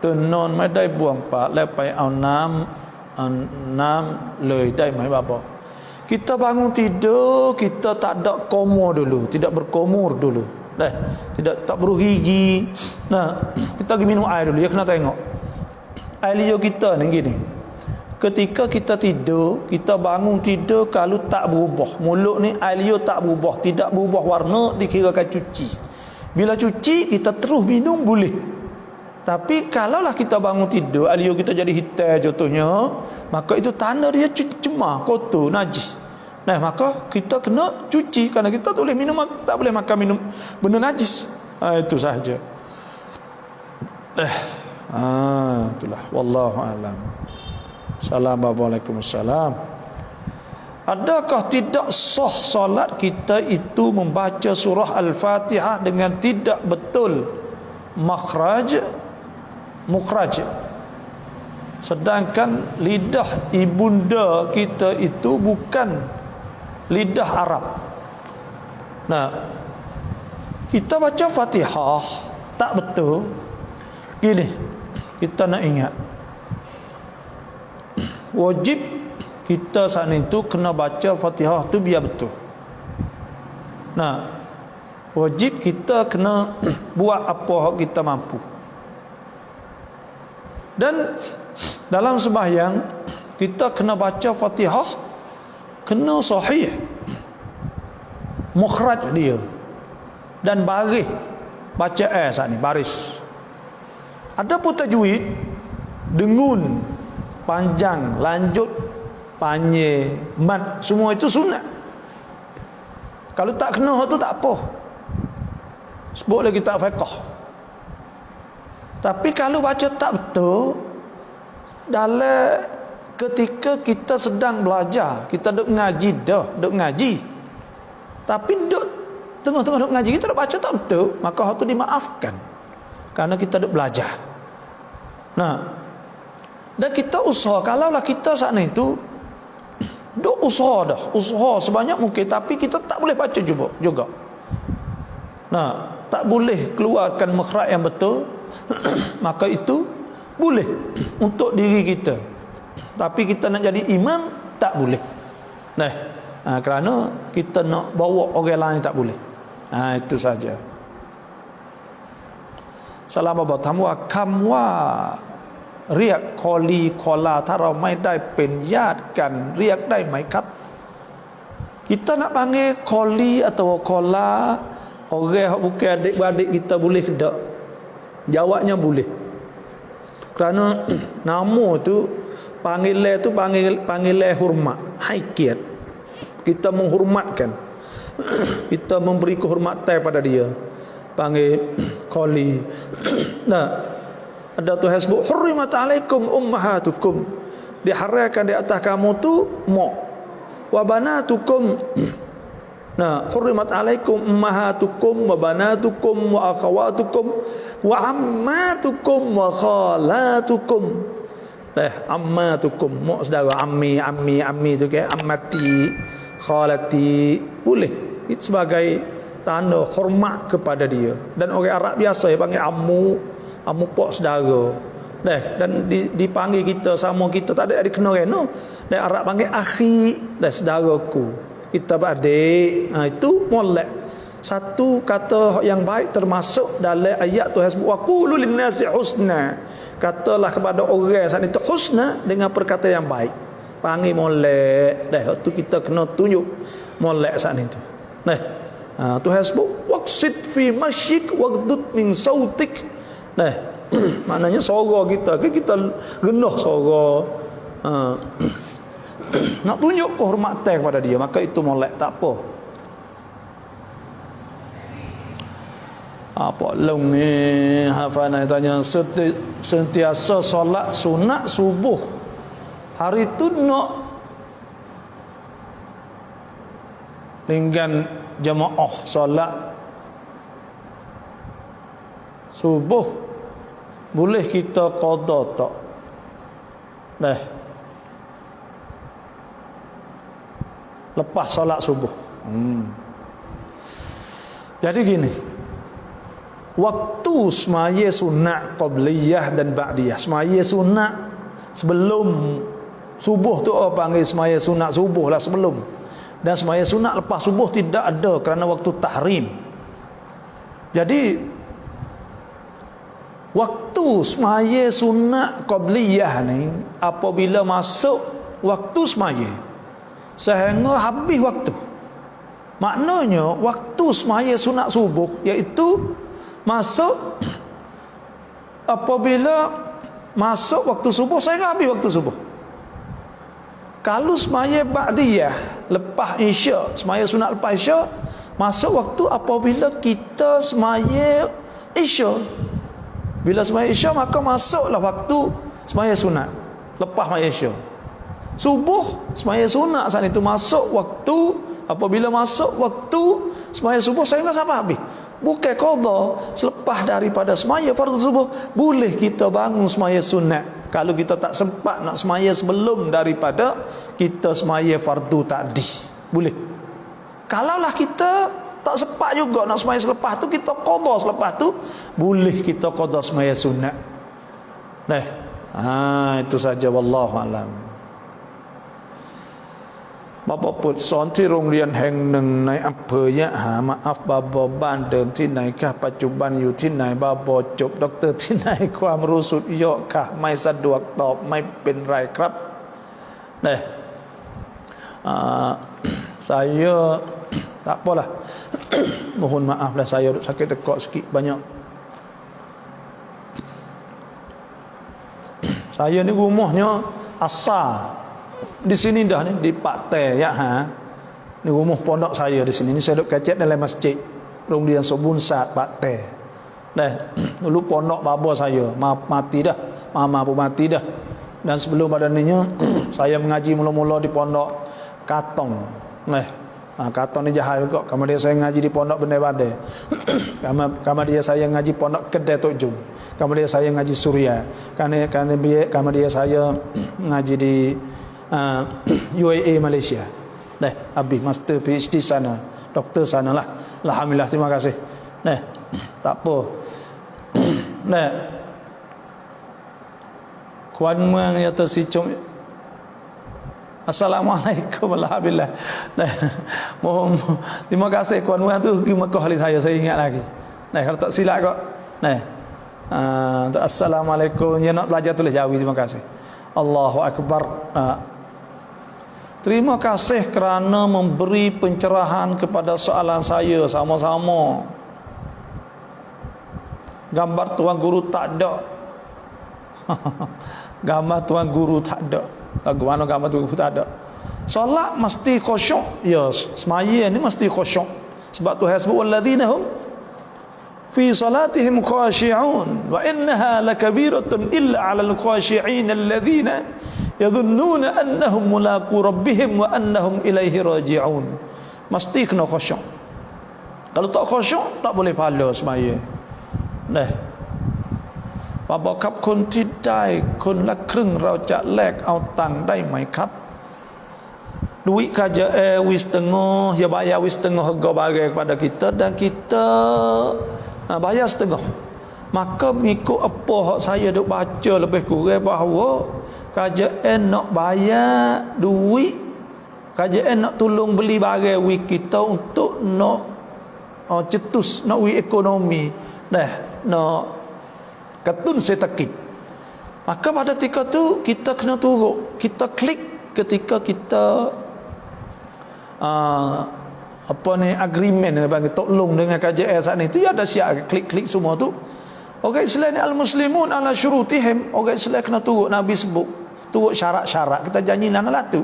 Tunon mai dai buang pak lepai au nam lei dai mai bapa. Kita bangun tidur, kita tak ada komo dulu, tidak berkomur dulu. Tak bergigi. Kita pergi minum air dulu, ya kena tengok. Air liur kita ni gini. Ketika kita tidur, kita bangun tidur, kalau tak berubah mulut ni, air liur tak berubah, tidak berubah warna, dikirakan cuci. Bila cuci, kita terus minum boleh. Tapi kalaulah kita bangun tidur, air liur kita jadi hitam contohnya, maka itu tanda dia cemar, kotor, najis. Maka kita kena cuci, kerana kita tak boleh minum, tak boleh makan minum benda najis. Itu sahaja. Itulah, wallahu a'lam. Assalamualaikum warahmatullahi. Adakah tidak sah solat kita itu membaca surah Al-Fatihah dengan tidak betul mukhraj? Sedangkan lidah ibunda kita itu bukan lidah Arab. Kita baca Fatihah tak betul. Gini, kita nak ingat, wajib kita saat itu kena baca Fatihah tu biar betul. Wajib kita kena buat apa kita mampu. Dan dalam sembahyang kita kena baca Fatihah kena sahih, mukhraj dia, dan baris baca saat ni baris. Ada pun tajwid, dengun, panjang, lanjut, panjang, mat, semua itu sunat. Kalau tak kena tu tak apa, sebut lagi tak fiqh. Tapi kalau baca tak betul, dalam ketika kita sedang belajar, kita duk ngaji dah, duk ngaji, tapi duk tengah-tengah duk ngaji kita duk baca tak betul, maka hal tu dimaafkan kerana kita duk belajar. Nah, dan kita usaha, kalaulah kita saat itu duk usaha sebanyak mungkin, tapi kita tak boleh baca juga. Nah, tak boleh keluarkan makhraj yang betul, maka itu boleh untuk diri kita, tapi kita nak jadi imam tak boleh. Nah, kerana kita nak bawa orang lain tak boleh. Itu saja. Salam baba tamwa kamwaเรียกคอลีคอลาถ้าเราไม่ได้เป็นญาติกันเรียกได้ไหมครับ kita nak panggil koli atau kola orang bukan adik-beradik kita boleh ke tak? Jawabnya boleh. Kerana nama tu panggilan tu panggilan hormat, haikiat. Kita menghormatkan. Kita memberi kehormatan pada dia. Panggil koli. Nah, ada Tuhan sebut hurrimat alaikum ummahatukum, diharamkan di atas kamu tu mak wa banatukum. Nah, hurrimat alaikum ummahatukum wa banatukum wa akhawatukum wa ammatukum wa khalatukum. Ammatukum mak saudara, ammi tu ke ammati, khalati, boleh itu sebagai tanda hormat kepada dia. Dan orang Arab biasa panggil ammu pak saudara. Dan dipanggil kita sama kita tak ada kena rena. Dan Arab panggil akhi, saudaraku. Kita beradik. Itu molek. Satu kata yang baik termasuk dalam ayat tu sebut waqulu linnasi husna. Katalah kepada orang saat itu husna dengan perkata yang baik. Panggil molek. Tu kita kena tunjuk molek saat itu. Tuhan sebut waqsid fi masyik waqdud min sautik. Maknanya suara kita rendah suara, nak tunjuk kehormatan kepada dia, maka itu molek tak apa. Apa long ni hafana tanya sentiasa solat sunat subuh hari tu nak dengan jemaah solat subuh, boleh kita qada tak? Lepas solat subuh. Jadi gini, waktu semaya sunat qabliyah dan ba'diyah. Semaya sunat sebelum subuh tu panggil semaya sunat subuh lah sebelum. Dan semaya sunat lepas subuh tidak ada kerana waktu tahrim. Jadi waktu semaya sunat qabliyah ni apabila masuk waktu semaya sehingga habis waktu. Maknanya waktu semaya sunat subuh iaitu masuk apabila masuk waktu subuh sehingga habis waktu subuh. Kalau semaya ba'diyah lepas isya, semaya sunat lepas isya, masuk waktu apabila kita semaya isya. Bila semaya isya maka masuklah waktu semaya sunat lepas semaya isya. Subuh semaya sunat saat itu masuk waktu apabila masuk waktu semaya subuh sehingga sampai habis. Bukan qada selepas daripada semaya fardu subuh, boleh kita bangun semaya sunat kalau kita tak sempat nak semaya sebelum daripada kita semaya fardu tadi. Boleh. Kalaulah kita tak sempat juga nak semaya selepas tu, kita qada selepas tu, boleh kita qada semaya sunat. Itu saja, wallahu alam. บาบปุตสอนที่โรงเรียนแห่งหนึ่งในอำเภอยะหามาอัฟบาบบ้านเดิมที่ไหนค่ะปัจจุบันอยู่ที่ไหนบาบจบด็อกเตอร์ที่ไหนความรู้สุดยอดค่ะไม่สะดวกตอบไม่เป็นไรครับsaya tak apalah mohon maaf lah saya sakit tekak sikit banyak. Saya ni rumahnya asal di sini dah ni di Pak Teh ya Ni rumah pondok saya di sini. Ni saya duduk kecek dalam masjid Rumdian Sobun Sat Pak Teh. Dulu pondok bapa saya mati dah. Mama pun mati dah. Dan sebelum pada ninya saya mengaji mula-mula di pondok Katong. Katong ni jahal juga. Kemudian saya ngaji di pondok Bendai Badai. Kemudian saya ngaji pondok Kedai Tok Jum. Kemudian saya ngaji Suria. Kemudian saya ngaji di UAE Malaysia. Habis master PhD sana, doktor sana lah. Alhamdulillah, terima kasih. Tak apa. Kuan muang ya tersicum. Assalamualaikum warahmatullahi wabarakatuh. Mohon terima kasih kuan muang tu pergi Mekah kali saya ingat lagi. Kalau tak silap kok. Assalamualaikum. Ya nak belajar tulis Jawi, terima kasih. Allahu Akbar. Terima kasih kerana memberi pencerahan kepada soalan saya sama-sama. Gambar tuan guru tak ada. Gambar tuan guru tak ada. Lagu mana gambar tuan guru tak ada. Solat mesti khusyuk. Ya, semaya ni mesti khusyuk. Sebab Tuhan sebut walladzina hum fi salatihim khashi'un wa innaha lakabiratun illa 'alal khashi'in alladzina yadhunnuna annahum mulaqu rabbihim wa annahum ilaihi raji'un. Mesti kena khusyuk. Kalau tak khusyuk tak boleh pahala semaya. Bapa kap คนที่ได้คนละครึ่งเราจะแลกเอาตังค์ได้ไหมครับ duit KJL wis setengah, dia bayar wis setengah harga barang kepada kita dan kita bayar setengah. Maka mengikut apa hak saya duk baca lebih kurang bahawa KJL nak bayar duit, KJL nak tolong beli barang wik kita untuk nak cetus, nak wik ekonomi, nak ketun setakit. Maka pada ketika tu kita kena turut, kita klik ketika kita agreement bagi tolong dengan KJL saat ni tu ada siap klik-klik semua tu. Orang Islam ni al-muslimun ala syurutihim. Orang Islam kena turut, Nabi sebut turut syarat-syarat. Kita janji nanalah tu.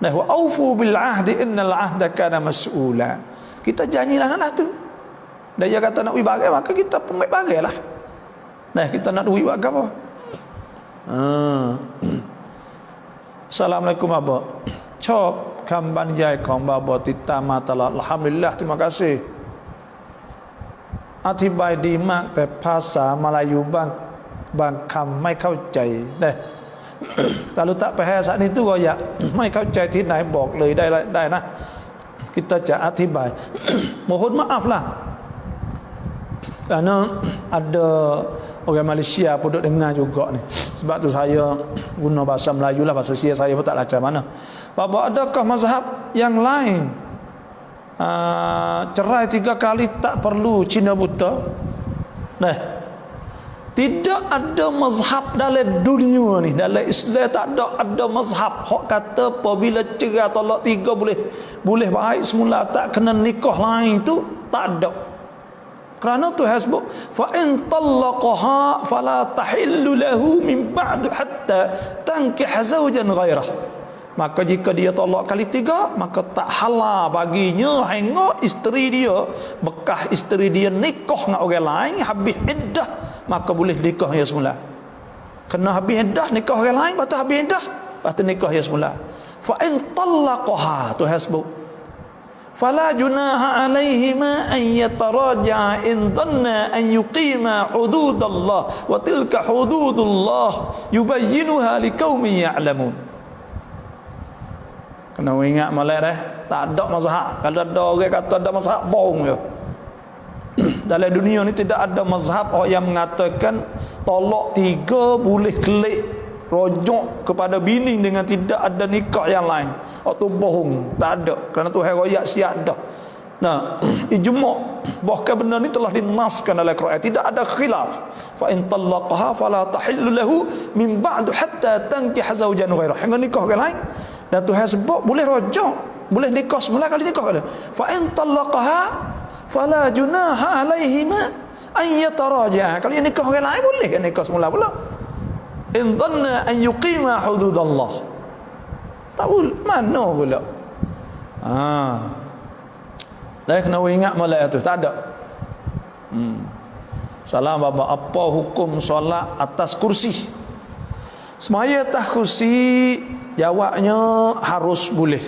Wa aufu bil ahdi innal ahda kana mas'ula. Kita janji nanalah tu. Dan dia kata nak duit bagai, maka kita pun baik bagai lah. Kita nak duit buat apa? Assalamualaikum Abah. ชอบคำบรรยายของบาบอติดตามมาตลอดอัลฮัมดุลิลละห์ terima kasih อธิบายดีมากแต่ภาษามลายูบางคำไม่เข้าใจ Kalau tak faham saat ituก็อย่าไม่เข้าใจที่ไหนบอกเลยได้นะ kita จะอธิบาย mohon maaf lah kerana ada orang Malaysia pun duduk dengar juga ni. Sebab tu saya guna bahasa Melayu lah, bahasa Sia saya pun tak lancar mana. Bahawa adakah mazhab yang lain cerai 3 kali tak perlu Cina buta? Tidak ada mazhab dalam dunia ni, dalam Islam tak ada mazhab hak kata apabila cerai tolak 3 boleh baik semula, tak kena nikah lain tu tak ada. Kerana Tuhan sebut fa in talaqaha fala tahillu lahu min ba'du hatta tankiha zawjan ghairah. Maka jika dia tolak kali 3, maka tak halal baginya hingga isteri dia, bekas isteri dia nikah dengan orang lain habis iddah, maka boleh nikah ya semula. Kena habis iddah nikah orang lain, lepas tu habis iddah, lepas tu nikah ya semula. Fa in talaqaha, Tuhan sebut fala junaha alaihima an yataraja'a in dhanna an yuqima hududallah wa tilka hududullah yubayyinuha liqaumin ya'lamun. Kena ingat molek tak ada mazhab. Kalau ada orang kata ada mazhab, bohong je. Dalam dunia ni tidak ada mazhab yang mengatakan tolak 3 boleh kelik rojok kepada bini dengan tidak ada nikah yang lain. Waktu bohong, tak ada. Kerana Tuhan royak siap dah. Ijma' bahkan benda ni telah dinaskan dalam Quran, tidak ada khilaf. Fa in talaqaha fala tahillu lahu min ba'du hatta tankiha zawjan ghairah. Hingga nikah orang lain. Dan Tuhan sebut boleh rojok, boleh nikah semula kali nikah kali. Fa in talaqaha fala junaha alaihima an yataraja'a. Kalau nikah orang lain boleh kan nikah semula pula. In dhanna an yuqima hududallah. Tak boleh, mana pula? Dah kena ingat malam tu tak ada. Salam bapa, apa hukum solat atas kursi? Semaya atas kursi, jawabnya harus boleh.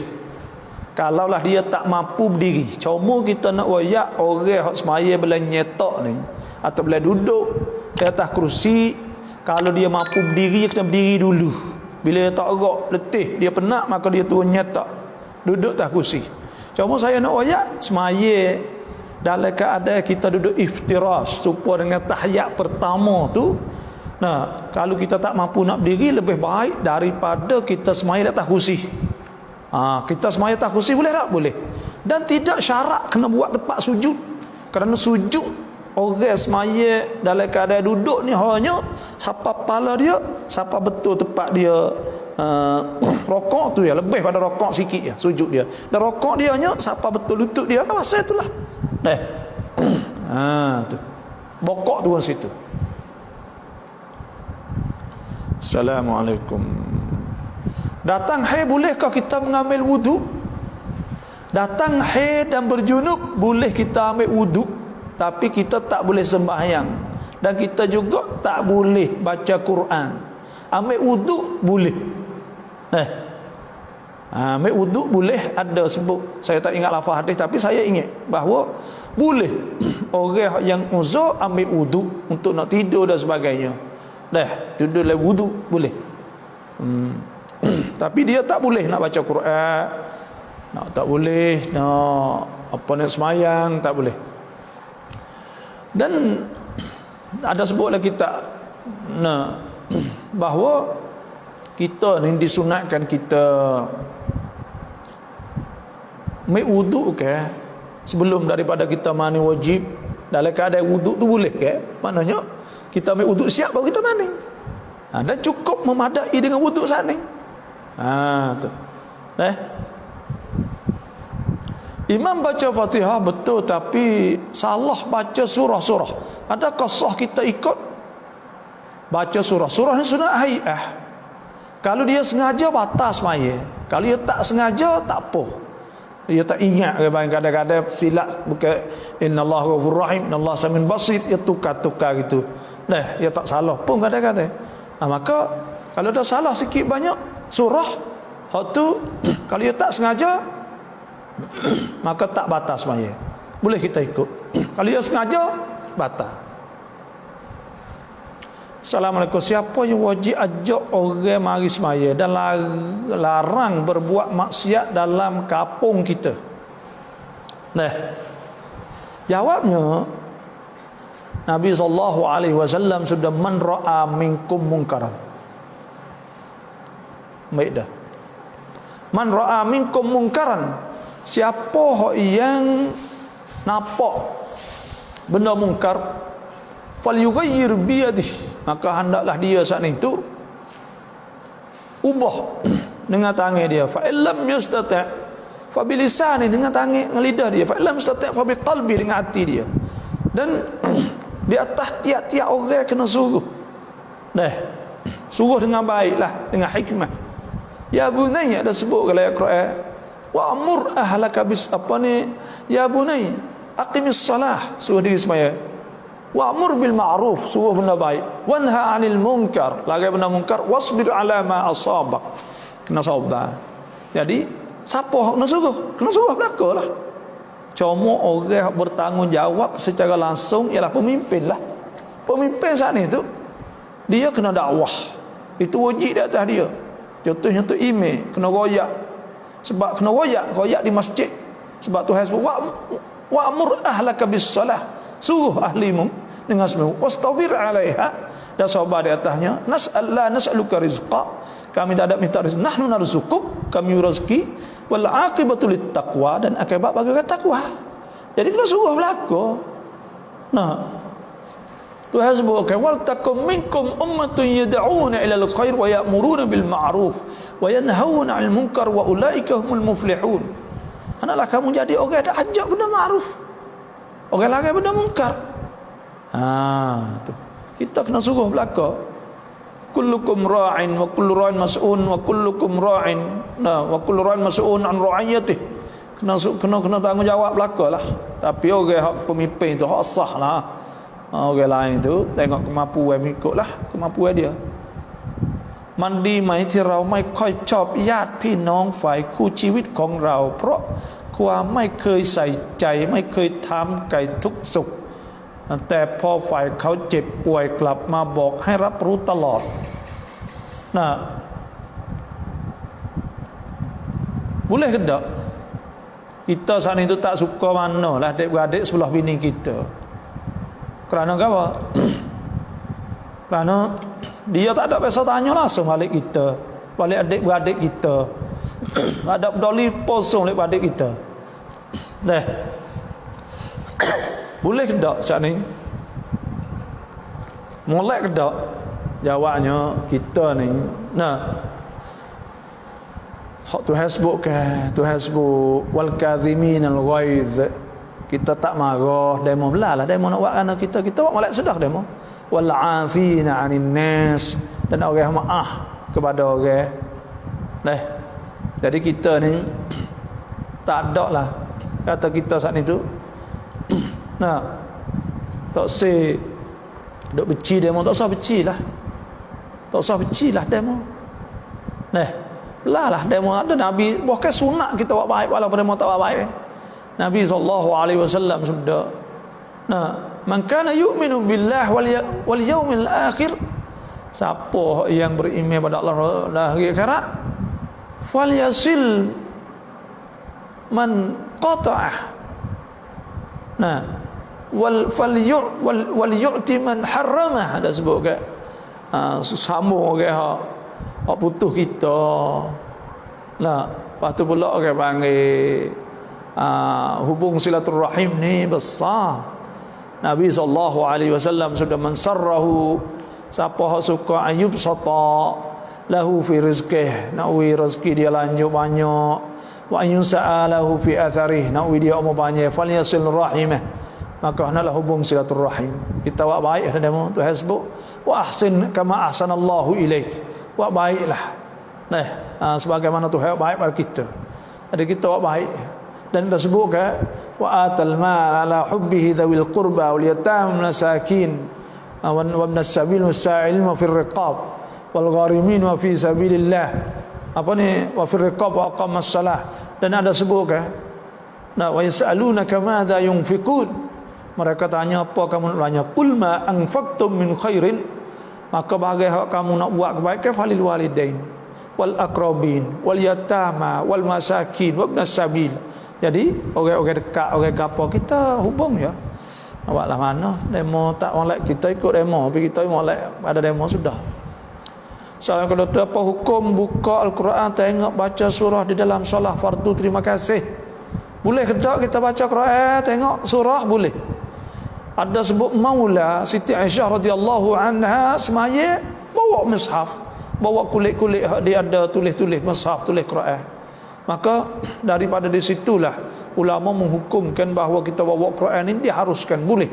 Kalaulah dia tak mampu berdiri. Cuma kita nak wayak orang hak semaya boleh nyetok ni atau boleh duduk di atas kursi, kalau dia mampu berdiri, dia kena berdiri dulu. Bila dia tak gerak, letih, dia penat, maka dia turun nyetok, duduk atas kursi. Cuma saya nak wayak semaya dalam keadaan kita duduk iftirash, supaya dengan tahiyat pertama tu. Nah, kalau kita tak mampu nak berdiri, lebih baik daripada kita semaya di atas kursi. Kita semaya atas kursi boleh tak? Boleh. Dan tidak syarat kena buat tempat sujud. Kerana sujud, orang semaya dalam keadaan duduk ni hanya siapa kepala dia, siapa betul tempat dia rokok tu ya, lebih pada rokok sikit ya sujud dia. Dan rokok dia hanya siapa betul lutut dia, masa itulah. Tu. Bokok turun situ. Assalamualaikum. Datang haid, bolehkah kita mengambil wudu? Datang haid dan berjunub, boleh kita ambil wudu, tapi kita tak boleh sembahyang, dan kita juga tak boleh baca Quran. Ambil wudu boleh. Ambil wudu boleh, ada sebut, saya tak ingat lafaz hadis, tapi saya ingat bahawa boleh orang yang uzur ambil wudu untuk nak tidur dan sebagainya. Tidur dalam wudu boleh. Tapi dia tak boleh nak baca Quran, tak boleh nak semayang, tak boleh. Dan ada sebutlah kita bahawa kita ni disunatkan kita ambil wudu sebelum daripada kita mandi wajib. Dalam keadaan wudu tu boleh maknanya kita ambil wudu siap baru kita mandi. Dan cukup memadai dengan wudu sana. Tu. Imam baca Fatihah betul, tapi salah baca surah-surah. Adakah sah kita ikut baca surah-surah ni? Sunat hayah. Kalau dia sengaja batas maya. Kalau dia tak sengaja tak apa. Dia tak ingat, kadang-kadang silap bukan innallaha ghafurur rahim, innallaha samiun basir, dia tukar-tukar gitu. Dia tak salah pun kadang-kadang. Maka kalau dah salah sikit banyak surah, hak tu kalau dia tak sengaja maka tak batas maya. Boleh kita ikut. Kalau dia sengaja, batal. Assalamualaikum. Siapa yang wajib ajak orang mari semaya dan larang berbuat maksiat dalam kampung kita? Jawabnya, Nabi SAW sudah man ra'a minkum munkaran. Baik dah. Man ra'a minkum munkaran, siapa yang nampak benda mungkar, falyughayyir biyadihi, maka hendaklah dia saat itu ubah dengan tangan dia. Fa illam yastati' fa bilisani, dengan tangan dengan lidah dia. Fa illam yastati' fa biqalbi, dengan hati dia. Dan di atas tiap-tiap orang kena suruh. Suruh dengan baiklah, dengan hikmah. Ya bunai, ada sebut kalau Al-Quran, wa amur ahlaka bis ya bunai aqimis salah, suruh diri semaya. Wa amur bil ma'ruf, suruh benda baik. Wanha 'anil munkar, larang benda munkar. Wasbir 'ala ma asabak, kena sabar. Jadi siapa nak suruh? Kena suruh belakalah. Cuma orang bertanggungjawab secara langsung ialah pemimpin lah. Pemimpin saat ni tu dia kena dakwah, itu wajib di atas dia. Contohnya tu imam kena royak. Sebab kena royak di masjid. Sebab Tuhan sebut wa'mur ahlaka bis salah, suruh ahlimu dengan semua, wastabir 'alaiha, dan sabar di atasnya. La nas'aluka rizqa, kami tak ada minta rezeki, nahnu narzuquk, kami rezeki, wal aqibatu lit taqwa, dan akibat bagi takwa. Jadi kena suruh belaka. Tuhan sebut wal takum minkum ummatun yad'una ila al-khair wa ya'muruna bil ma'ruf wa yanhauna 'anil munkar wa ulaika humul muflihun. Hendaklah kamu jadi orang yang ajak benda ma'ruf, orang larang benda munkar. Tu. Kita kena suruh belaka. Kullukum ra'in wa kullu ra'in mas'un wa kullukum ra'in wa kullu ra'in mas'un an ra'iyatihi. kena tanggungjawab belakalah. Tapi orang hak pemimpin tu hak sah lah. Orang lain tu tengok kemampuan ikutlah kemampuan dia. มันดีไหมที่เราไม่ค่อยชอบญาติพี่น้องฝ่ายคู่ชีวิตของเราเพราะความไม่เคยใส่ใจไม่เคยถามไก่ทุกสุขแต่พอฝ่ายเขาเจ็บป่วยกลับมาบอกให้รับรู้ตลอดนะ boleh ke tak kita saat itu tak suka mana lah adik-beradik sebelah bini kita kerana apa? Kerana dia tak ada biasa tanya langsung balik kita, balik adik-beradik kita. Ada peduli posong balik adik kita. Dah. Boleh ke tak saat ni? Molek ke tak? Jawabnya kita ni. Nah. Hak Tuhan sebut wal kadhimin al ghaidh. Kita tak marah, demo belah lah, demo nak buat kerana kita buat molek sedah demo. Wal afina 'anil nas, dan orang maaf kepada orang. Nah. Jadi kita ni tak ada lah kata kita saat itu. Nah. Tak say duk benci demo, tak usah benci lah. Tak usah benci lah demo. Nah. Lah demo ada Nabi bahkan sunat kita buat baik walaupun demo tak buat baik. Nabi SAW sabda, nah, man kana yu'minu billah wal yaumil akhir, siapa yang beriman pada Allah dan hari akhirat, falyasil man qata'ah, nah, wal yu'ti man harramah. Ada sebut ke sambung ke hak putus kita. Nah, lepas tu pula orang panggil hubung silaturrahim ni besar. Nabi SAW sudah mensarrahu, siapa hak suka ayub sata lahu fi rizqih, nawi rezeki dia lanjut banyak, wa ayun sa'alahu fi atharih, nawi dia umur banyak, falyasil rahimah, maka hendaklah hubung silaturrahim. Kita buat baik ada demo Tuhan sebut wa ahsin kama ahsanallahu ilaik, buat baiklah. Nah, sebagaimana Tuhan baik pada kita. Ada kita buat baik. Dan dah sebut ke wa atal ma ala hubbihi dzawil qurba wal yatam masakin wa ibn as-sabil wasa'il wa fil riqab wal gharimin wa fi sabilillah. Apa ni wa fil riqab wa aqamas salah. Dan ada sebut ke nah wa yasalunaka madza yunfikun, mereka tanya apa kamu nak belanja, qul ma anfaqtum min khairin, maka bagai hak kamu nak buat kebaikan falil walidain wal aqrabin wal yatama wal masakin wa ibn as-sabil. Jadi orang-orang dekat, orang gapo kita hubung ya. Awaklah mana demo tak molek kita ikut demo, tapi kita molek ada demo sudah. Soalan kedua, apa hukum buka Al-Quran tengok baca surah di dalam solat fardu terima kasih? Boleh ke tak kita baca Quran tengok surah? Boleh. Ada sebut Maula Siti Aisyah radhiyallahu anha semaya bawa mushaf, bawa kulit-kulit dia ada tulis-tulis mushaf, tulis Quran. Maka daripada di situlah ulama menghukumkan bahawa kita bawa Quran ini diharuskan, boleh.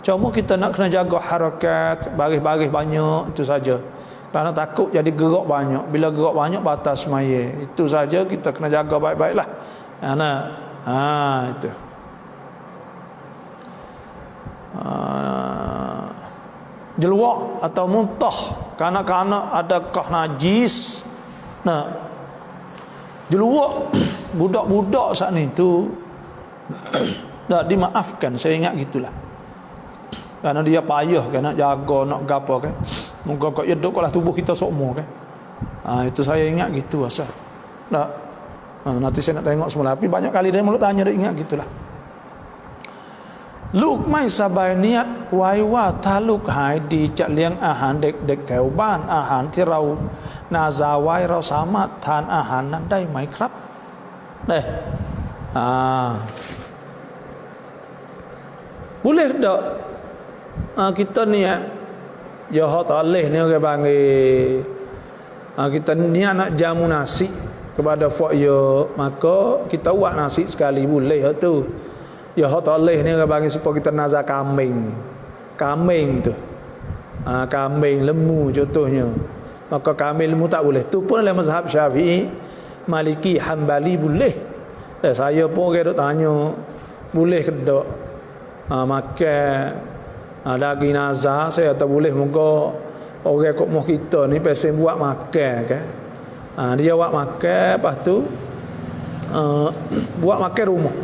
Cuma kita nak kena jaga harakat, baris-baris banyak, itu saja. Kerana takut jadi gerak banyak. Bila gerak banyak batas semaya. Itu saja kita kena jaga baik-baiklah. Itu. Jelwak atau muntah kanak-kanak adakah najis? Nah, jelwak budak-budak saat ni tu tak dimaafkan, saya ingat gitulah. Kerana dia payah kan nak jaga, nak gapo kan. Moga kau hidup kalau tubuh kita semua kan. Itu saya ingat gitu asal. Tak. Nanti saya nak tengok semula, tapi banyak kali dia mulut tanya dia ingat gitulah. Luk mai sabai niat wai wa ta luk hai diจะเลี้ยงอาหารเด็กๆแถวบ้านอาหารที่เรานาซาไว้เราสามารถทานอาหารนั้นได้ไหมครับนี่boleh tak kita niat ya talih ni orang panggil kita niat nak jamu nasi kepada fak ya, maka kita buat nasi sekali boleh tu. Ya talih ni orang panggil supaya kita nazar kambing tu. Kambing lembu contohnya. Maka kambing lembu tak boleh. Tu pun dalam mazhab Syafi'i, Maliki, Hambali boleh. Saya pun orang duk tanya boleh ke tak makan daging nazar. Saya tak boleh, moga orang kok mau kita ni pesen buat makan kan. Dia buat makan, lepas tu buat makan rumah.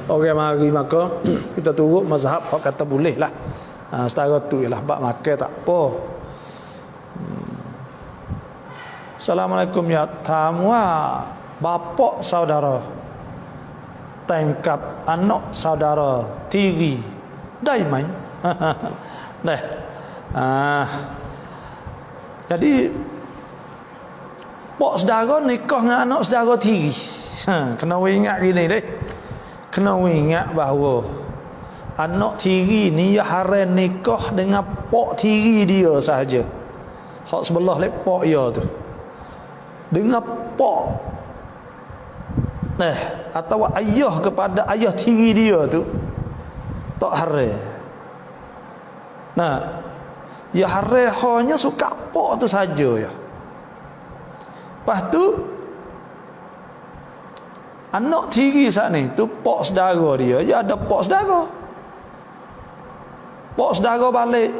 Orang mari maka kita turut mazhab hak kata boleh lah. Setara tu ialah bab makan tak apa. Assalamualaikum ya tamwa bapak saudara tangkap anak saudara tiri dai mai. Nah. Jadi pak saudara nikah dengan anak saudara tiri. Kena ingat gini deh. Kena ingat bahawa anak tiri ni haram nikah dengan pak tiri dia sahaja. Hak sebelah lek pak dia tu. Dengan pak atau ayah kepada ayah tiri dia tu tak haram. Nah, ya haram hanya suka pak tu saja ya. Lepas tu anak tiri saat ni tu pak saudara dia, ya ada pak saudara. Pak saudara balik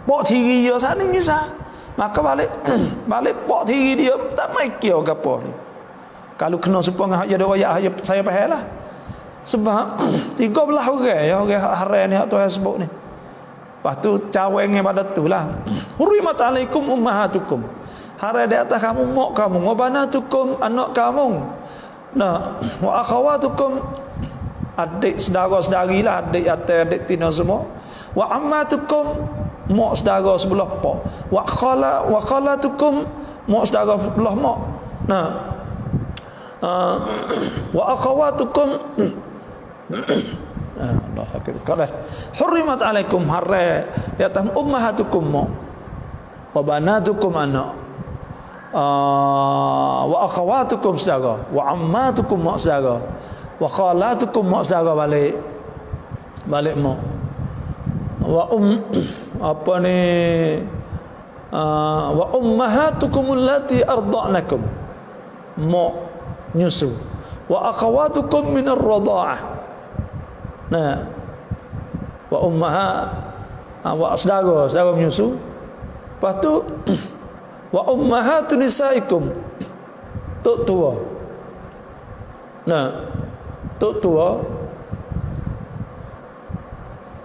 pak tiri dia saat ni misal, maka balik pak tiri dia tak mai kira ke apa ni. Kalau kena supaya dengan hak ada royak saya faham lah. Sebab 13 orang ya orang haram ni hak Tuhan sebut ni. Lepas tu cawengnya pada tu lah. Hurimat alaikum ummahatukum. Haram di atas kamu mak kamu, wa banatukum anak kamu. Nah, wa akhawatukum adik saudara-saudari lah, adik atas adik tina semua. Wa ammatukum mak saudara sebelah pak. Wa khalatukum mak saudara sebelah mak. Nah, wa akhawatukum Allah sakit kalau hurimat alaikum haram di atas ummahatukum mak wa banatukum anak wa akhawatukum saudara wa ammatukum mak saudara wa khalatukum mak saudara balik mak wa apa ni wa ummahatukum allati arda'nakum mak nyusu wa akhawatukum min ar-radha'ah. Nah, wa ummaha wa saudara menyusu. Lepas tu wa ummahatu nisaikum tok tua. Nah, tok tua.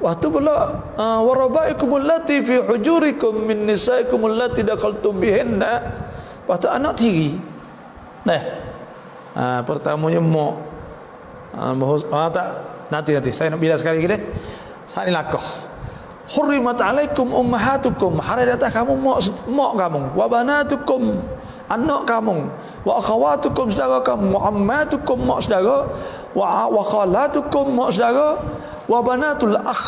Waktu pula wa rabaikum allati fi hujurikum min nisaikum allati dakhaltum bihinna. Lepas tu anak tiri. Nah, pertamanya mak tak nanti saya nak bila sekali lagi deh. Saat ni lakah. Hurrimat alaikum ummahatukum, haram di atas kamu mak kamu, wa banatukum anak kamu, wa akhawatukum saudara kamu, wa ammatukum mak saudara, wa khalatukum mak saudara, wa banatul akh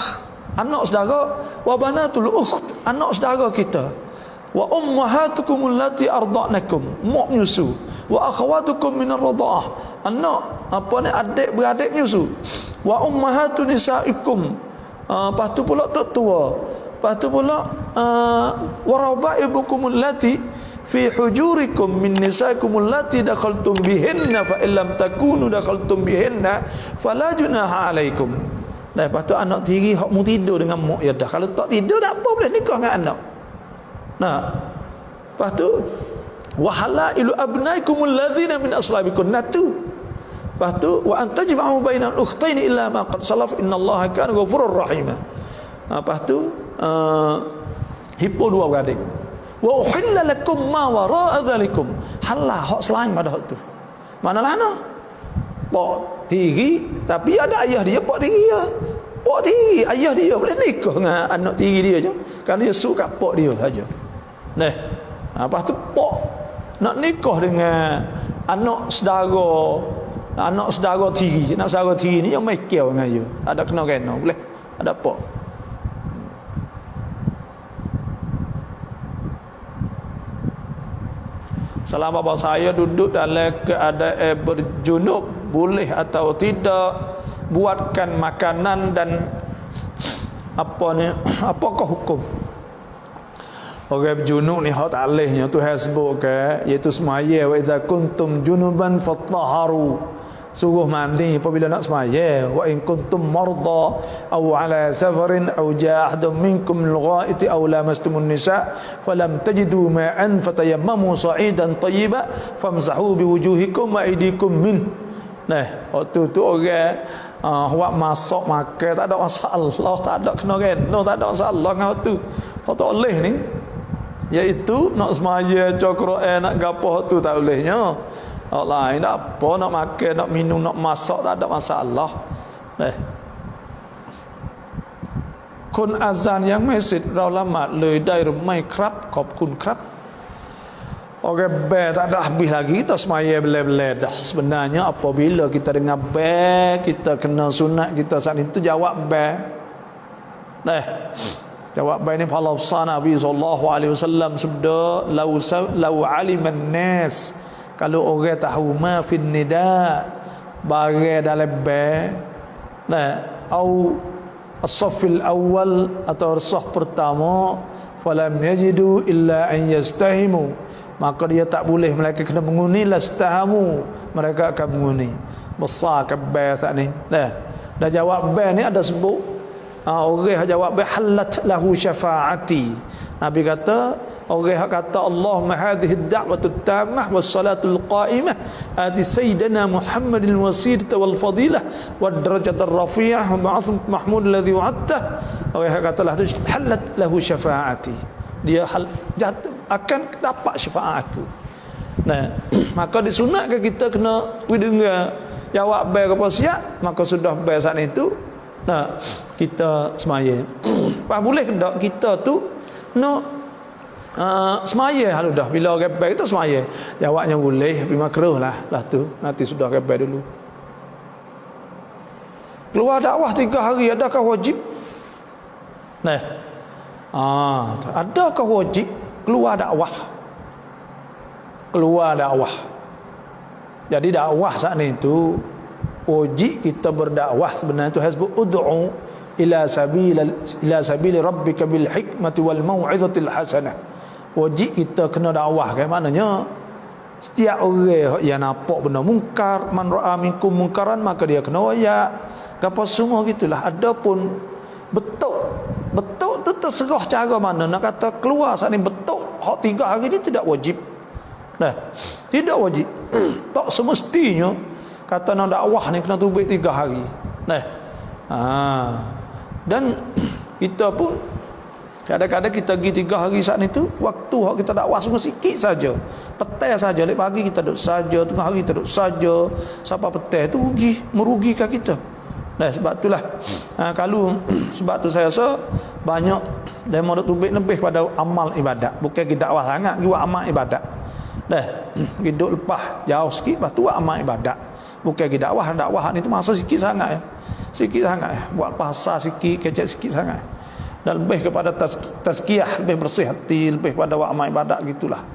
anak saudara, wa banatul ukht anak saudara kita, wa ummahatukum allati arda'nakum mak nyusu, wa akhawatukum min ar-radha'ah anak apa ni adik beradik nyusu, wa ummahatu nisaikum lepas tu pula tok tua, lepas tu pula wa rabaibukum allati fi hujurikum min nisaikum allati dakhaltum bihinna fa illam takunu dakhaltum bihinna fala junaha alaikum. Nah, lepas tu anak tiri hak mu tidur dengan mak ya dah. Kalau tak tidur tak apa boleh nikah dengan anak. Nah, lepas tu wa halailu abnaikum alladzina min aslabikum natu. Lepas tu wa antajma'u bainal ukhtaini illa ma qad salaf innallaha kana ghafurur rahim. Lepas tu hipo dua beradik. Wa uhilla lakum ma wara'a dzalikum. Halal hak selain pada hak tu. Manalah ana? Pak tiri tapi ada ayah dia pak tiri dia. Pak tiri ayah dia boleh nikah dengan anak tiri dia je. Kerana dia suka pak dia saja. Nah, lepas tu pak nak nikah dengan anak saudara tiri. Anak saudara tiri ni yang mekel dengan dia. Ada kena boleh. Ada apa? Selama bapak saya duduk dalam keadaan berjunub, boleh atau tidak buatkan makanan dan apa ni? Apakah hukum? Orang junub ni hak tak lehnya tu sebut ke, iaitu semaya wa idza kuntum junuban fatahharu, suruh mandi apabila nak semaya. Wa in kuntum marda aw ala safarin aw jaa ahadun minkum al-gha'iti aw lamastumun nisa falam tajidu ma'an fatayammamu sa'idan tayyiban famsahu biwujuhikum wa aydikum min. Nah, waktu tu orang awak masak makan tak ada masalah, tak ada kena reno, tak ada masalah dengan tu. Hak tak boleh ni, iaitu nak semaya baca Quran nak gapo tu tak bolehnya. Hak lain tak apa, nak makan, nak minum, nak masak tak ada masalah. Kun azan yang masjid เราละหมาดเลยได้หรือไม่ครับขอบคุณครับ. Orang bel tak ada habis lagi, kita semaya bela-bela dah. Sebenarnya apabila kita dengar bel, kita kena sunat kita saat itu jawab bel. Jawab bel ni pahala besar. Nabi SAW sabda, lau aliman nas, kalau orang tahu ma fin nida, barang dalam bel, au as-saffil awal atau saf pertama, falam yajidu illa an yastahimu, maka dia tak boleh, mereka kena menguni, lastahamu, mereka akan menguni. Besar kebal saat ni. Dah jawab bal ni ada sebut orang jawab bal halat lahu syafaati. Nabi kata, orang kata Allahumma hadhihi ad-da'watu at-tammah was-salatul qa'imah ati sayyidina Muhammadil wasilata wal fadilah wad darajatar rafi'ah wa ba'ath mahmud alladhi wa'adta. Orang katalah tu halat lahu syafaati, dia akan dapat syafaat aku. Maka disunatkan kita kena dengar jawab bel apa siap, maka sudah bel saat itu kita semaya. Pas boleh tak kita tu nak semaya halu dah, bila orang bel kita semaya. Jawabnya boleh, tapi makruh lah tu, nanti sudah orang bel dulu. Keluar dakwah 3 hari, adakah wajib? Adakah wajib keluar dakwah? Keluar dakwah. Jadi dakwah saat ni tu wajib kita berdakwah. Sebenarnya tu hasbu ud'u ila sabili rabbika bil hikmati wal mau'izatil hasanah. Wajib kita kena dakwah kan, maknanya setiap orang yang nampak benda mungkar, man ra'a minkum munkaran, maka dia kena royak. Apa semua gitulah. Adapun betul tu terserah cara mana nak kata keluar saat ni betul hak 3 hari ni tidak wajib. Tidak wajib. Tak semestinya kata nak dakwah ni kena tubik 3 hari. Dan kita pun kadang-kadang kita pergi 3 hari saat ni tu, waktu hak kita dakwah sungguh sikit saja. Petang saja, lek pagi kita duduk saja, tengah hari kita duduk saja, sampai petang tu merugikan kita. Sebab itulah kalau sebab tu saya rasa banyak dia mau tubik lebih pada amal ibadat, bukan kita dakwah sangat juga amal ibadat. Hidup lepas jauh sikit, lepas tu amal ibadat, bukan kita dakwah ni tu masa sikit sangat buat pasar sikit, kecek sikit sangat, dan lebih kepada tazkiyah, lebih bersih hati, lebih pada amal ibadat gitulah.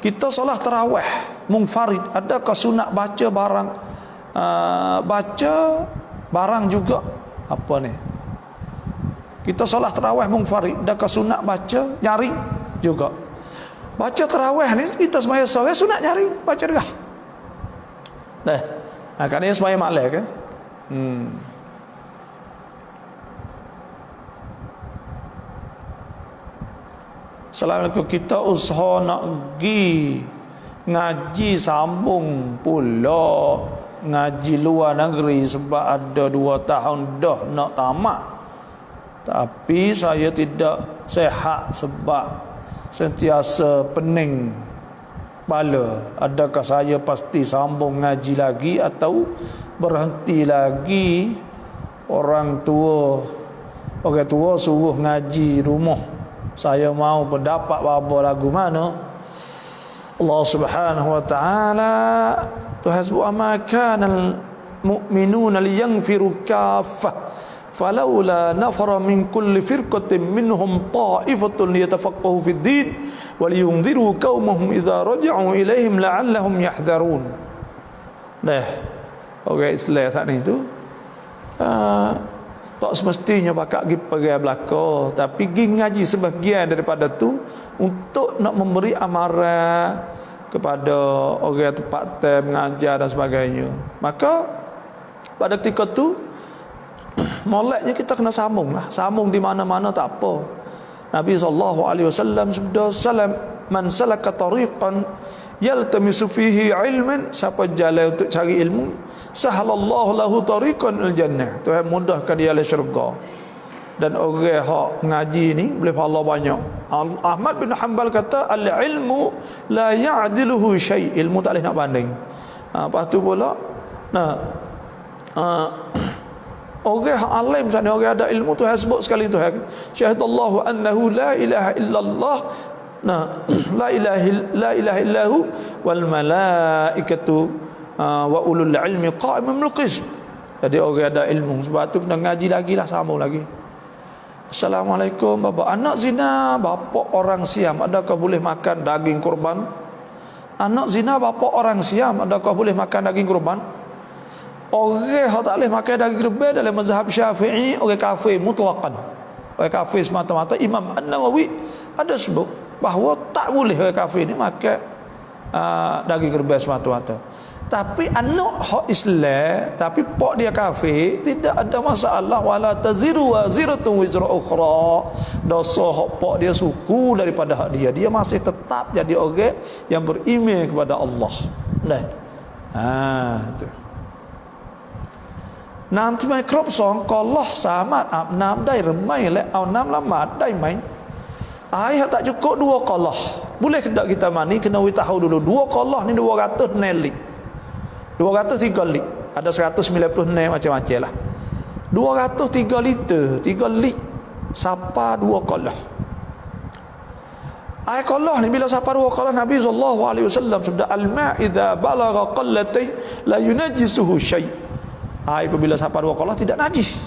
Kita solat tarawih munfarid, adakah sunat baca barang juga apa ni? Kita solat tarawih munfarid, adakah sunat baca nyaring juga? Baca tarawih ni kita sembahyang sore sunat nyaring, baca derah. Kan ini sembahyang malam ke? Assalamualaikum, kita usaha nak pergi ngaji sambung pula ngaji luar negeri sebab ada 2 tahun dah nak tamat, tapi saya tidak sehat sebab sentiasa pening kepala. Adakah saya pasti sambung ngaji lagi atau berhenti lagi? Orang tua suruh ngaji rumah, saya mau pendapat apa lagu mana? Allah Subhanahu wa taala tuhasbu ma kana al mu'minuna liyanfiru kaffah falawla nafara min kulli firqatin minhum ta'ifatun liyatafaqahu fid din wa liyunziru qaumahum idza raja'u ilaihim la'allahum yahdharun. Orang Islam saat ni tu Tak semestinya pakak pergi perai belaka, tapi pergi ngaji sebahagian daripada tu untuk nak memberi amaran kepada orang tempat mengajar dan sebagainya. Maka pada ketika tu moleknya kita kena sambung lah. Sambung di mana-mana tak apa. Nabi SAW sabda, man salaka tariqan yaltamisu fihi ilman, siapa jalan untuk cari ilmu, sahalallahu lahu tariqan al jannah, Tuhan mudahkan dia le syurga. Dan orang hak ngaji ni boleh pahala banyak. Ahmad bin Hanbal kata al ilmu la ya'diluhu syai', ilmu tak boleh nak banding. Lepas tu pula orang yang alim sana, orang ada ilmu tu sebut sekali tu, syahidallahu annahu la ilaha illallah, la ilaha illahu wal malaikatu wa ulul ilmi qa'iman bil qist. Jadi orang ada ilmu, sebab tu kena ngaji lagi lah, sambung lagi. Assalamualaikum bapa, anak zina bapa orang Siam, adakah boleh makan daging kurban? Anak zina bapa orang Siam, adakah boleh makan daging kurban? Orang yang tak boleh makan daging kurban dalam mazhab Syafi'i, orang kafir mutlaqan, orang kafir semata-mata. Imam An-Nawawi ada sebut bahawa tak boleh orang kafir ni makan daging kurban semata-mata. Tapi anak hak Islam, tapi pak dia kafir, tidak ada masalah. Wala taziru waziratun wizra ukhra. Dosa hak pak dia suku daripada hak dia, dia masih tetap jadi orang yang beriman kepada Allah. Nah, tu. Namที่ไม่ครบ2ก็Allahสามารถอาบน้ำได้หรือไม่และเอาน้ำละหมาดได้ไหม Air tak cukup 2 qalah. Boleh ke tak kita mandi? Kena tahu dulu 2 qalah ni 200 lik, 203 lik, ada 190 nek macam-macam lah. 203 liter, 3 lik sapa 2 qalah. Air qalah ni bila sapa 2 qalah, Nabi SAW sabda, al-ma' idza balagha qallatayn la yunajjisuhu syai'. Air apabila sapa 2 qalah tidak najis.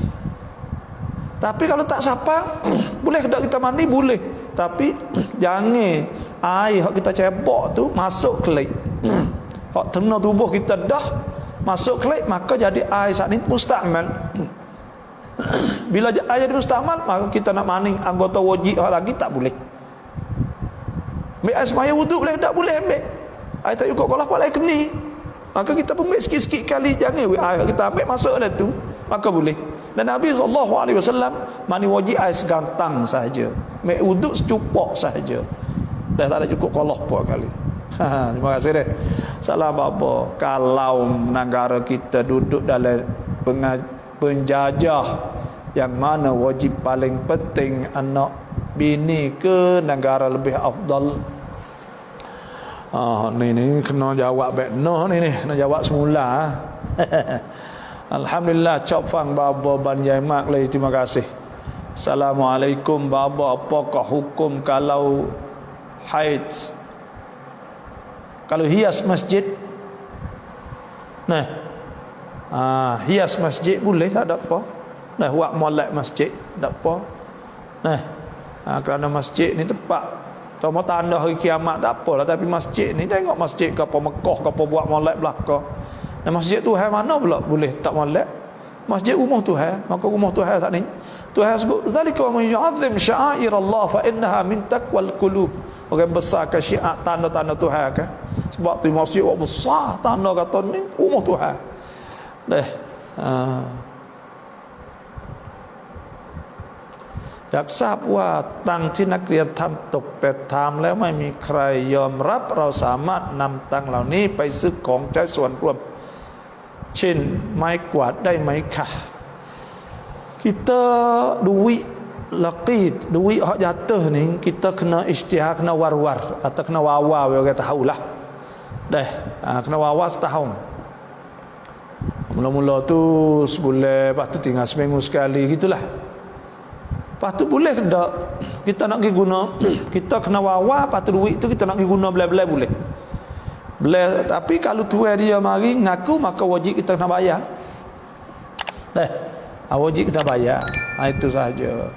Tapi kalau tak sapa, boleh tak kita mandi? Boleh. Tapi jangan air yang kita cebok tu masuk kelik. Hak kena tubuh kita dah masuk kelik, maka jadi air saat ni mustakmal. Bila air jadi mustakmal, maka kita nak mandi anggota wajib lagi tak boleh. Ambil air semaya wuduk boleh tak? Boleh ambil. Air tak cukup qalah boleh keni. Maka kita ambil sikit-sikit kali, jangan air kita ambil masuk dalam tu, maka boleh. Dan Nabi SAW mandi wajib air segantang sahaja, ambil wuduk secupak sahaja, dah tak ada cukup qalah pun kali. Terima kasih deh. Salam apa? Kalau negara kita duduk dalam penjajah, yang mana wajib paling penting anak bini ke negara lebih afdal. Ni kena jawab baik ni kena jawab semula. Alhamdulillah, cop fang baba ban yai mak lagi, terima kasih. Assalamualaikum baba, apakah hukum kalau haid, kalau hias masjid? Hias masjid boleh, tak ada apa. Buat molek masjid tak apa. Kerana masjid ni tempat sama tanda hari kiamat tak apalah, tapi masjid ni tengok masjid ke apa Mekah ke apa buat molek belaka. Dan masjid Tuhan mana pula boleh tak molek? Masjid rumah Tuhan, maka rumah Tuhan tak ni. Tuhan sebut zalika wa man yu'azzim sya'airallah fa innaha min taqwal qulub. Orang besar ke syiar tanda-tanda Tuhan kan. Sebab tu masjid buat besar tanda kata ni rumah Tuhan.อยากทราบว่าตังค์ที่นักเรียนทำตกแต่ทำแล้วไม่มีใครยอมรับเราสามารถนำตังค์เหล่านี้ไปซื้อของใช้ส่วนรวมเช่นไม้กวาดได้ไหมคะ Kita duit laqid, duit hak jatuh ni kita kena ijtihad, kena war-war atau kena wawa, orang tahulah. Kena wawa setahun. Mula-mula tu sebulan, lepas tu tinggal seminggu sekali gitulah. Lepas tu boleh ke tak kita nak pergi guna, kita kena wawa, lepas tu duit tu kita nak pergi guna belah-belah boleh. Tapi kalau tuan dia mari ngaku, maka wajib kita kena bayar. Wajib kita bayar. Itu sahaja.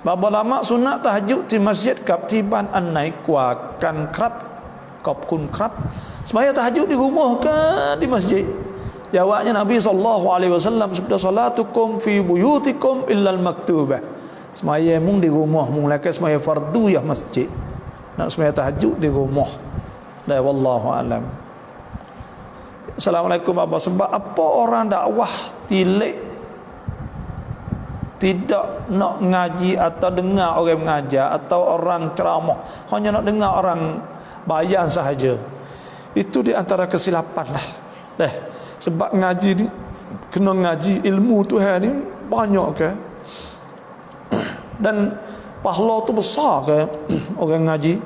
Berapa lama sunat tahajud di masjid Kaptiban An-Naik Kuakan Krab, Kop Kun Krab. Semaya tahajud di rumah ke di masjid? Jawabnya Nabi SAW sabda salatukum fi buyutikum illal maktubah. Semaya mung di rumah, mung laki semaya fardu ya masjid. Nak semaya tahajud di rumah. Dah wallahu alam. Assalamualaikum Abah. Sebab apa orang dakwah tidak nak ngaji atau dengar orang mengajar atau orang ceramah, hanya nak dengar orang bayan sahaja. Itu di antara kesilapan lah. Sebab ngaji ni, kena ngaji ilmu Tuhan ni banyak ke, dan pahala tu besar ke orang ngaji.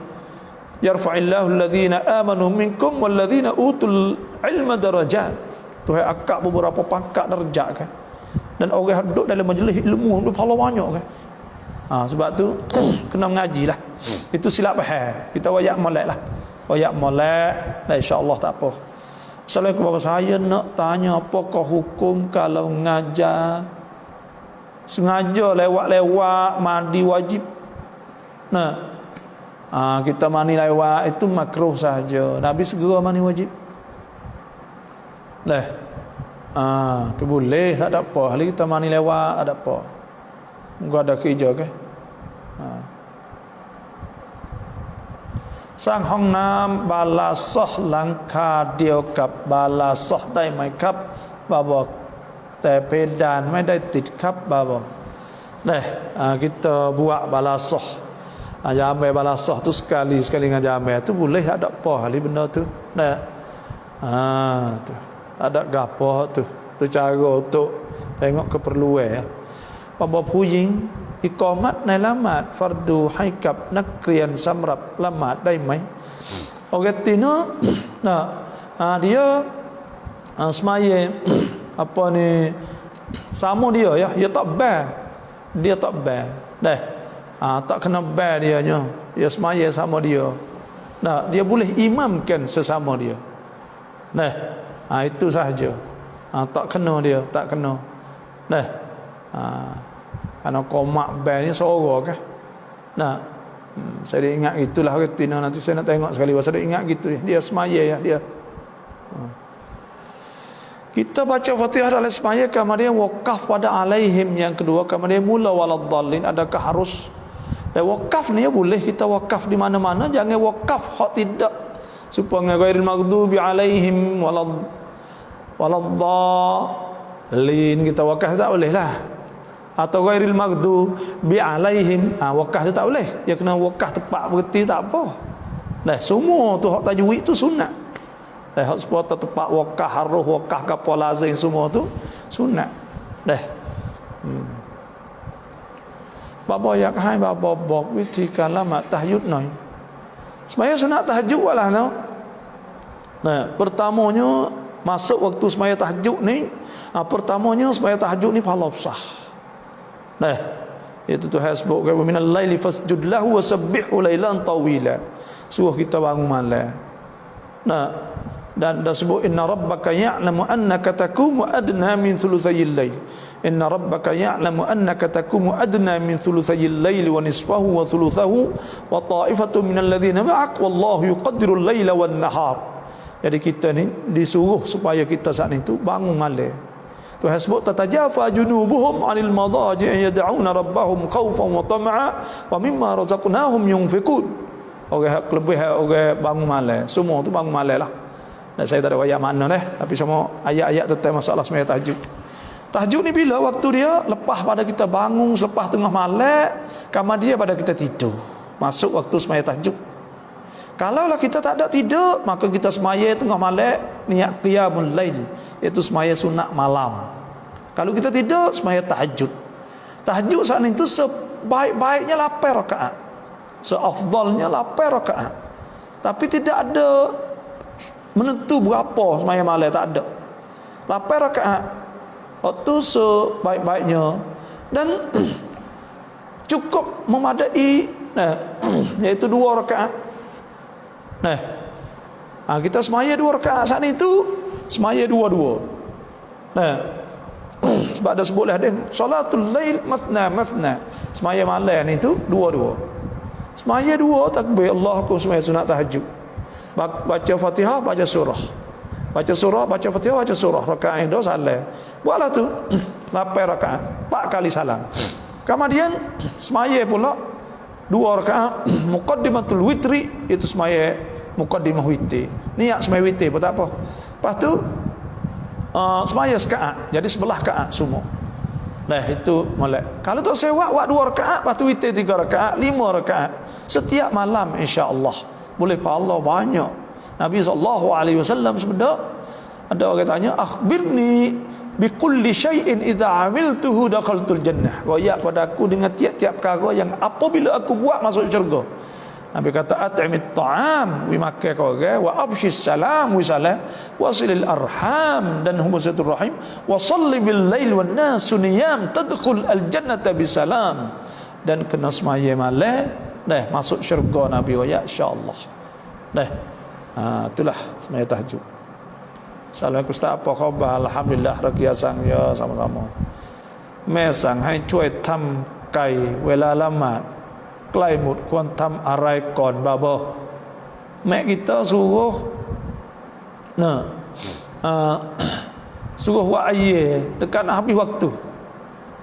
Yarfa'illahu alladhina amanu minkum walladhina utul ilma darajat. Tuhan angkat beberapa pangkat darjat ke, dan orang duduk dalam majlis ilmu tu pahala banyak ke. Sebab tu kena mengaji lah. Itu silap faham. Kita wayak molek lah, wayak molek. Dan insya-Allah tak apa. Assalamualaikum Bapak, saya nak tanya apakah hukum kalau ngajar sengaja lewat-lewat mandi wajib? Kita mandi lewat itu makruh saja. Nabi segera mandi wajib. Tu boleh, tak ada apa. Hari kita mandi lewat ada apa? Enggak ada kerja ke? Sang Hong Nam bala soh langkahเดียวกับบาลาซอได้ไหมครับบาบอกแต่เพดานไม่ได้ติดครับบาบอกkita buat balasoh. Jamai balasoh tu sekali dengan jamai tu boleh, ada apa hal benda tu. Tu ada gapo tu cara untuk tengok keperluan ya. บาผู้หญิงอิกอมัตในละหมาดฟัรดูให้กับนักเรียนสำหรับละหมาดได้ไหม? Ogatino dia semaya apa ni sama dia ya, dia tak bar tak kena bar dia nya, dia semaya sama dia. Dia boleh imamkan sesama dia. Itu sahaja. Tak kena dia, tak kena. Karena komak bar ni suara kah? Saya ingat gitulah rutina. Nanti saya nak tengok sekali. Saya ingat gitu ya. Dia semaya ya dia. Kita baca Fatihah dalam semaya, kemudian wakaf pada alaihim yang kedua, kemudian mula waladdallin. Adakah harus? Dan wakaf ni ya boleh kita wakaf di mana-mana. Jangan wakaf hak tidak supaya ghairil maghdubi alaihim waladdallin. Kita wakaf tak boleh lah. Atau ghairil maghdubi alaihim, wakaf tu tak boleh. Dia kena wakaf tepat bererti tak apa. Semua tu hak tajwid tu sunat. Hak sepatutnya tepat wakaf haruf wakaf kapal lazim semua tu sunat. Bapa yak hai bapaบอกวิธีการละหมาดตะฮัจญุดหน่อย semaya sunat tahajud walah no. Pertamanya masuk waktu semaya tahajud ni, pertamanya semaya tahajud ni pahala besar. Itu Tuhan sebut wa minal laili fasjud lahu wasabbihu lailan tawila. Suruh kita bangun malam. Dan sebut inna rabbaka ya'lamu annaka taqumu adna min thuluthayil lail. Inna rabbaka ya'lamu annaka taqumu adna min thuluthayil lail wa nisfahu wa thuluthahu wa ta'ifatu minal ladzina ma'ak wallahu yuqaddirul laila wan nahar. Jadi kita ni disuruh supaya kita saat itu bangun malam. Tuhan sebut tatajafa junubuhum 'anil madaji' yad'una rabbahum khaufan wa tama'a wa mimma razaqnahum yunfiqun. Orang lebih orang bangun malam, semua tu bangun malam lah. Dan saya tak ada ayat mana tapi semua ayat-ayat tentang masalah semaya tahajud. Tahajud ni bila waktu dia lepas pada kita bangun selepas tengah malam, kemudian pada kita tidur. Masuk waktu semaya tahajud. Kalaulah kita tak ada tidur, maka kita semaya tengah malam niat qiyamul lail, iaitu semaya sunat malam. Kalau kita tidur semaya tahajud. Tahajud saat itu sebaik-baiknya 8 rakaat. Seafdalnya 8 rakaat. Tapi tidak ada menentu berapa semaya malam, tak ada. 8 rakaat. Waktu sebaik-baiknya dan cukup memadai, iaitu 2 rakaat. Kita semaya 2 rakaat saat itu, semaya 2-2. Sebab ada sebutlah dia salatul lail mathna. Semaya malam itu 2-2. Semaya 2 takbir Allahu akbar, semaya sunat tahajud. Baca Fatihah, baca surah. baca surah, baca Fatihah, baca surah, rakaat itu salam. Buatlah tu 8 rakaat, 4 kali salam. Kemudian semaya pula 2 rakaat muqaddimatul witri, itu semaya muqaddimah witir. Niat semaya witir pun tak apa. Lepas tu semaya sekaat, jadi sebelah kaat semua. Nah itu molek. Kalau tak sewa buat 2 rakaat, lepas tu witir 3 rakaat, 5 rakaat setiap malam insya-Allah. Boleh pahala banyak. Nabi SAW sebeda, ada orang tanya, akhbirni bi kulli syai'in idza amiltuhu dakhaltul jannah. Royak pada aku dengan tiap-tiap perkara yang apabila aku buat masuk syurga. Nabi kata at'imit ta'am, wi makan kau wa abshis salam, wi salam, wasilil arham, dan humusatur rahim, wa salli bil lail wan nas niyam tadkhul al jannata bisalam, dan kena semaya malam dah masuk syurga. Nabi royak insyaallah. Dah. Itulah semaya tahajud. Assalamualaikum Ustaz, apa khabar? Alhamdulillah, rakyasang ya sama-sama. แม่สั่งให้ช่วยทำไก่เวลาละหมาดใกล้หมดควรทำอะไรก่อนบาบอ Mak kita suruh suruh buat air dekat nak habis waktu.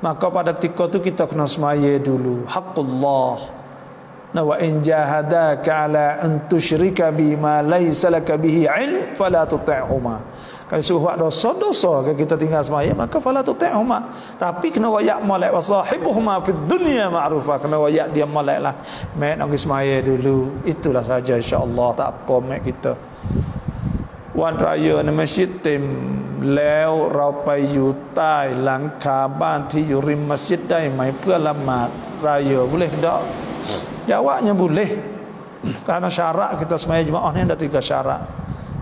Maka pada ketika tu kita kena semaya dulu. Haqqullah. Wa in jahadaka ala an tusyrika bima laysa laka bihi ilm fala tuti'huma. Kalau suruh buat dosa-dosa kalau kita tinggal semaya, maka fala tuti'huma. Tapi kena royak molek, wa sahibuhuma fid dunya ma'rufa. Kena royak dia moleklah. Mak nak semaya dulu. Itulah saja insya-Allah, tak apa mak kita. วันรายในมัสยิดเต็มแล้วเราไปอยู่ใต้หลังคาบ้านที่อยู่ริมมัสยิดได้ไหมเพื่อละหมาดราย boleh tak? Jawabnya boleh. Karena syarat kita semaya jemaah ni ada 3 syarat.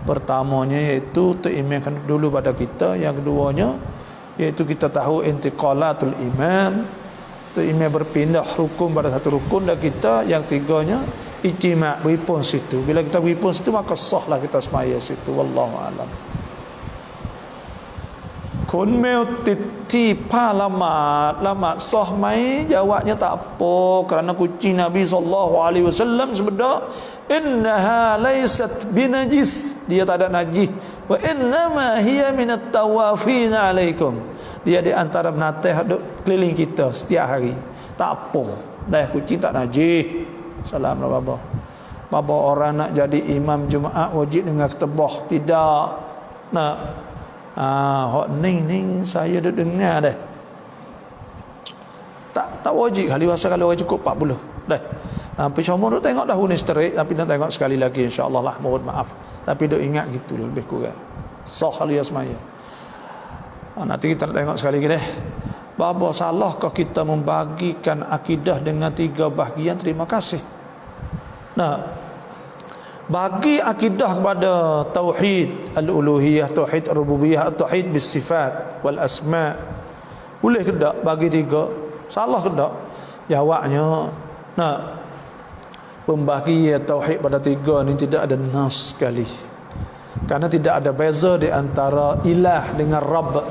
Pertamanya iaitu terimamkan dulu pada kita, yang keduanya iaitu kita tahu intiqalatul imam, imam berpindah rukun pada satu rukun, dan kita yang tiganya ijtima' berhipun situ. Bila kita berhipun situ maka sahlah kita semaya situ. Wallahu a'lam. คนแมวติดที่ผ้าละหมาดซอฮ์ไหม Jawabnya tak apa, kerana kucing Nabi SAW sebeda innaha laysat binajis, dia tak ada najis, wa innama hiya minat tawafin alaikum, dia di antara binatang duk keliling kita setiap hari. Tak apa dah, kucing tak najis. Salam baba. Baba orang nak jadi imam Jumaat wajib dengan ketebah, tidak nak hok ning saya dah dengar dah. Tak wajib, kali wasa kalau wajib cukup 40 dah. Pecahumur duk tengok dah ni straight, tapi nak tengok sekali lagi insya-Allah lah, mohon maaf. Tapi duk ingat gitu lebih kurang. Sah kali semaya. Nanti kita nak tengok sekali lagi deh. Bapa, salahkah kita membagikan akidah dengan 3 bahagian? Terima kasih. Bagi akidah kepada tauhid al-uluhiyah, tauhid ar-rububiyah, tauhid bis-sifat wal asma', boleh ke tak bagi 3? Salah ke tak? Jawabnya pembagian tauhid pada 3 ni tidak ada nas sekali. Karena tidak ada beza di antara ilah dengan rabb.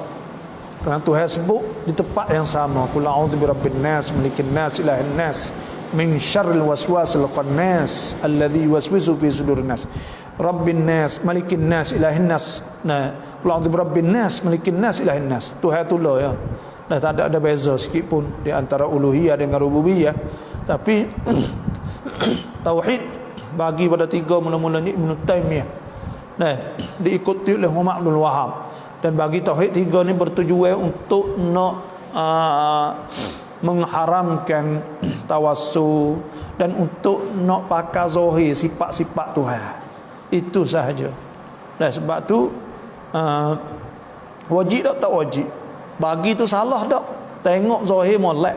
Kerana Tuhan sebut di tempat yang sama, qul a'udzu birabbin nas, malikin nas, ilahin nas, min syarril waswasil khannas alladzi yuwaswisu fi sudurin nas. Rabbin nas, malikin nas, ilahin nas. Qul a'udzu birabbin nas, malikin nas, ilahin nas. Tuhan itulah ya. Tak ada beza sikit pun di antara uluhiyah dengan rububiyah. Tapi tauhid bagi pada 3 mula-mula ni Ibn Taymiyah. Diikuti oleh Muhammad Abdul Wahab. Dan bagi tauhid 3 ni bertujuan untuk nak mengharamkan tawassul dan untuk nak pakai zahir sifat-sifat Tuhan. Itu sahaja. Dan sebab tu wajib tak wajib? Bagi tu salah tak? Tengok zahir molek.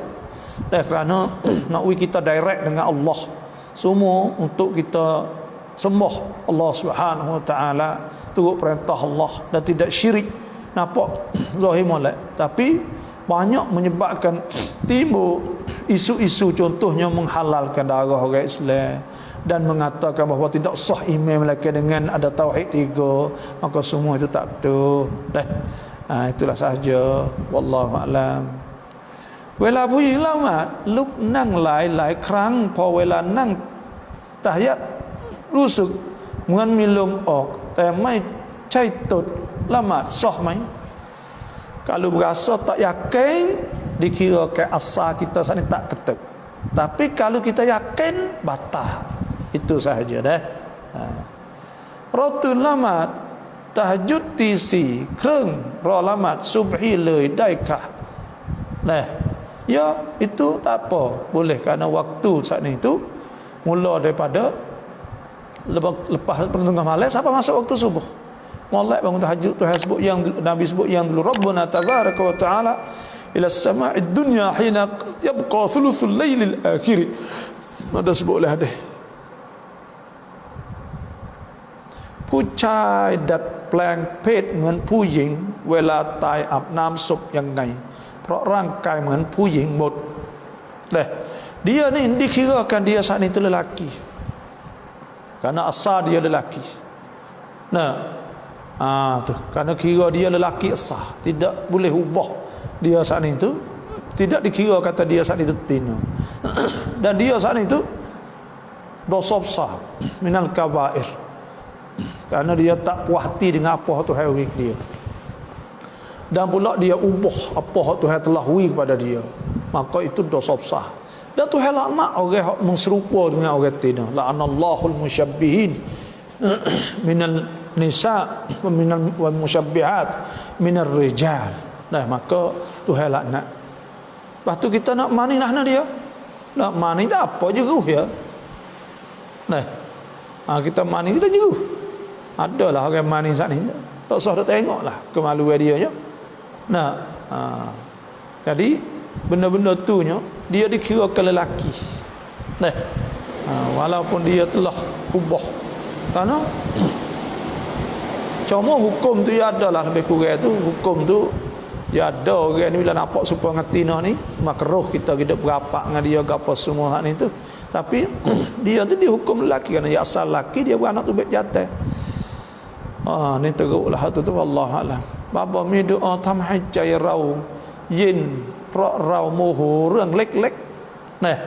Dan kerana nak kita direct dengan Allah. Semua untuk kita sembah Allah Subhanahu Wa Taala, turut perintah Allah dan tidak syirik. Nampak zahir molek, tapi banyak menyebabkan timbul isu-isu, contohnya menghalalkan darah orang Islam dan mengatakan bahawa tidak sah imam lagi dengan ada tauhid 3, maka semua itu tak betul. Itulah sahaja. Wallahu a'lam. เวลาผู้หญิงละหมาดลุกนั่งหลายครั้งพอเวลานั่งตะฮิยัตรู้สึกเหมือนมีลมออกแต่ไม่ caitut lamat sah mai. Kalau berasa tak yakin, dikira ke asal kita saat ni tak ketep. Tapi kalau kita yakin, batal. Itu sahaja dah. Rotul lamat tahajud tisi kreng ro lamat subhi lei daikah. Nah, ya itu tak apa, boleh kerana waktu saat ni tu mula daripada lepas tengah malam sampai masuk waktu subuh. Molek bangun tahajud Tuhan sebut yang Nabi sebut yang dulu Rabbuna tabaraka wa taala ila as-sama'id dunya hina yabqa thuluthul lailil akhir. Ada sebutlah deh.ผู้ชายดัดแปลงเพศเหมือนผู้หญิงเวลาตายอาบน้ำศพยังไงเพราะร่างกายเหมือนผู้หญิงหมดเลยdia ni dikirakan dia saat itu lelaki karena asal dia lelaki. Nah, tu kerana kira dia lelaki asal, tidak boleh ubah dia saat itu, tidak dikira kata dia saat itu tina. Dan dia saat itu dosa besar minal kabair. Kerana dia tak puas hati dengan apa yang Tuhan beri dia. Dan pula dia ubah apa yang Tuhan telah beri kepada dia. Maka itu dosa besar. Dan Tuhan laknat orang yang menserupa dengan orang tina. La'anallahul musyabbihin minal nisa wal musyabbihat minar rijal. Nah, maka Tuhan laknat. Lepas tu kita nak mani lah dia. Nak mani tak apa jeruh ya. Nah, kita mani kita jeruh. Adalah orang mani saat ni. Tak usah dah tengoklah kemaluan dia. Nah, jadi benda-benda tu dia dikirakan lelaki. Nah, walaupun dia telah ubah. Kerana cuma hukum tu ya adalah lebih kurang tu. Hukum tu ya ada orang ni bila nampak supaya ngatina ni makruh kita hidup berapak dengan dia ke apa semua hak ni tu. Tapi dia tu dihukum lelaki kerana dia asal lelaki, dia beranak tu baik jatah. Ni teruklah tu wallah alam. Bapa mi doaทำให้ใจเราเย็นเพราะเราโมโหเรื่องเล็กๆ Nah,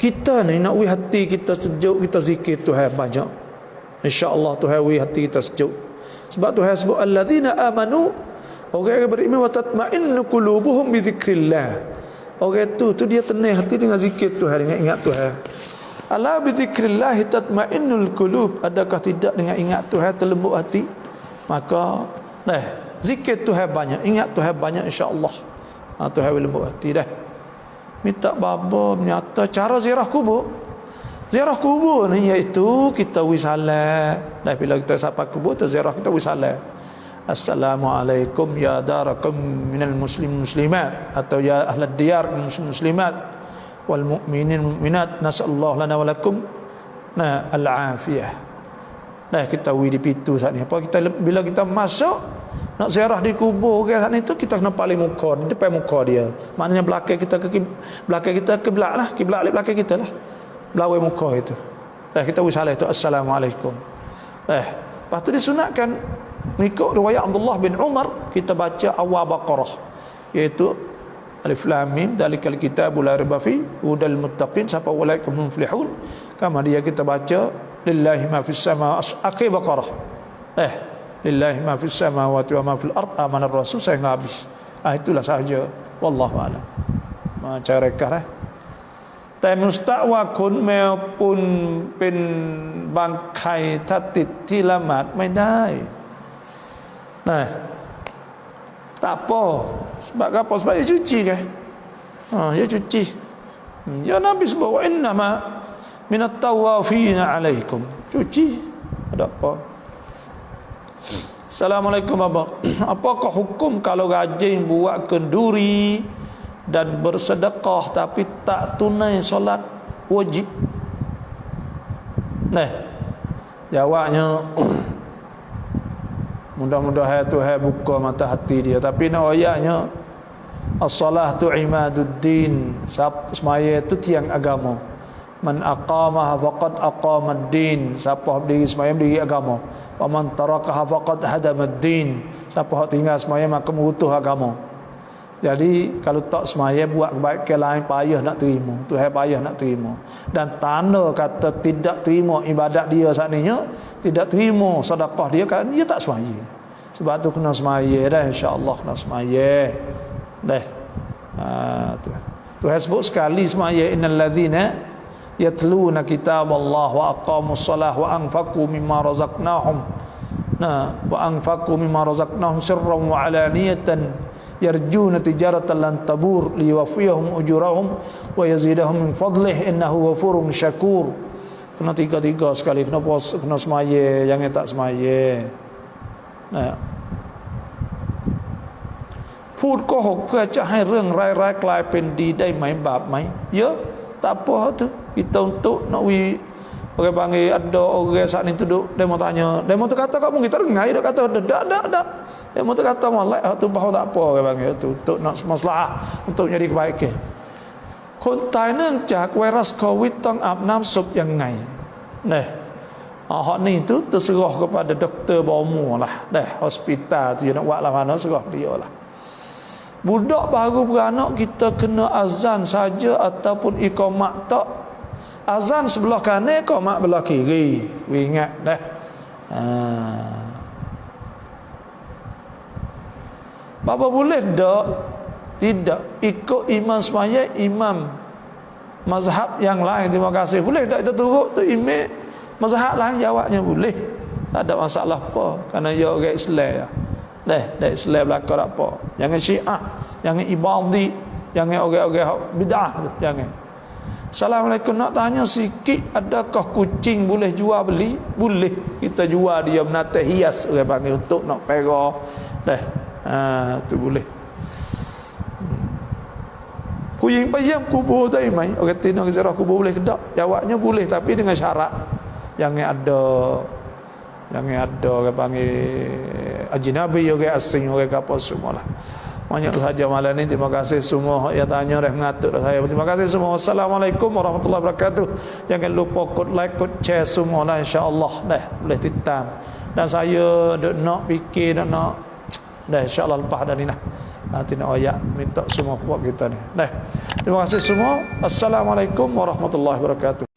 kita ni nak wi hati kita sejuk, kita zikir Tuhan banyak. Insya-Allah Tuhan wi hati kita sejuk. Sebab Tuhan sebut alladzina amanu, orang yang beriman wa tatma'innu qulubuhum bi dzikrillah. Orang tu dia tenang hati dengan zikir Tuhan, dengan ingat Tuhan. Ala bi dzikrillah tatma'innul qulub. Adakah tidak dengan ingat Tuhan terlembut hati? Maka zikir Tuhan banyak, ingat Tuhan banyak, insya-Allah. Tuhan will lembut hati dah. Minta baba menyata cara ziarah kubur. Ziarah kubur ni iaitu kita wisalah. Dah bila kita sampai kubur, kita ziarah, kita wisalah. Assalamualaikum ya darakum minal muslimat, atau ya ahlad diyar muslimat wal mu'minin mu'minat, nasallahu lana wa lakum al-afiyah. Dah kita wi di pintu saat ni. Apa kita bila kita masuk nak ziarah di kubur ke saat itu, kita kena paling muka di depan muka dia. Maknanya belakang kita ke kiblat lah, kiblat belakang kita lah. Belawai muka itu. Kita wisalah itu assalamualaikum. Lepas tu disunatkan mengikut riwayat Abdullah bin Umar, kita baca awal Baqarah, iaitu Alif Lam Mim dalikal kitabul la raiba fi hudal muttaqin sampai ulaikum muflihun. Kama dia kita baca lillahi ma fis sama akhir Baqarah. Lillahi ma fis samawati wa ma fil ard amanar rasul sehingga habis. Itulah sahaja. Wallahu a'lam. Macam rekahแต่มุสตะวาขนแมวปุนเป็นบางไข่ถ้าติดที่ละหมาดไม่ได้nah tak apa. Sebab apa? Sebab dia cuci kan? Dia cuci. Ya Nabi sebut wa innama minat tawafina alaikum. Cuci. Ada apa? Assalamualaikum Abang. Apakah hukum kalau rajin buat kenduri dan bersedekah tapi tak tunai solat wajib? Nah, jawabnya mudah-mudahan Tuhan buka mata hati dia. Tapi nak ayatnya as-salatu imaduddin, semaya itu tiang agama. Man aqamaha faqad aqamad-din, siapa berdiri semaya berdiri agama. Wa man tarakaha faqad hadamad-din, siapa tinggal semaya maka merutuh agama. Jadi kalau tak semaya buat kebaikan lain payah nak terima. Tuhan payah nak terima. Dan tanda kata tidak terima ibadat dia saat ni, tidak terima sedekah dia kan dia tak semaya. Sebab tu kena semaya dah, insya-Allah kena semaya. Dah. Tu. Tuhan sebut sekali semaya innal ladzina yatluna kitaballah wa aqamus salah wa anfaqu mimma razaqnahum. Nah, wa anfaqu mimma razaqnahum sirran wa alaniyatan yarjuna tijaratan lan tabur liwafiyahum ujurahum wa yazidahum min fadlih innahu ghafurun syakur. Kena tiga-tiga sekali, kena puas, kena semaya, jangan tak semaya. Nah. พูดโกหกเพื่อจะให้เรื่องร้ายๆกลายเป็นดีได้ไหมบาปไหมเยอะ tak apa tu kita untuk nak orang panggil ada orang saat ni duduk dia mau tanya, dia mau kata kamu kita rengai dia kata dak dia mau kata molek tu bahawa tak apa orang panggil tu untuk nak masalah untuk jadi kebaikan. คนตายเนื่องจากไวรัสโควิดต้องอาบน้ำศพยังไงnah hak ni tu terserah kepada doktor bomo lah dah hospital tu nak buat lah mana serah dia lah. Budak baru beranak kita kena azan saja ataupun iqamat tak. Azan sebelah kanan, iqamat belah kiri. Ingat dah. Bapa boleh tak? Tidak. Ikut imam semaya, imam mazhab yang lain. Terima kasih. Boleh tak kita turut tu imam mazhab lain? Jawabnya boleh. Tak ada masalah apa. Kerana dia orang Islam. Dah Islam belakang tak apa. Jangan Syiah, jangan Ibadi, jangan orang-orang bid'ah, jangan. Assalamualaikum, nak tanya sikit, adakah kucing boleh jual beli? Boleh. Kita jual dia binatang hias orang panggil untuk nak pera. Dah. Tu boleh. Kucing payam kubur tak mai. Orang Tino ke ziarah kubur boleh ke tak? Jawabnya boleh tapi dengan syarat jangan ada orang panggil ajnabi, orang asing, orang apa semualah. Banyak saja malam ini. Terima kasih semua yang tanya dan mengatur saya. Terima kasih semua. Assalamualaikum warahmatullahi wabarakatuh. Jangan lupa kod like, kod share semualah, insya-Allah dah boleh titam. Dan saya nak fikir nak dah insya-Allah lepas dah ni lah. Nanti nak ayat minta semua buat kita ni. Dah. Terima kasih semua. Assalamualaikum warahmatullahi wabarakatuh.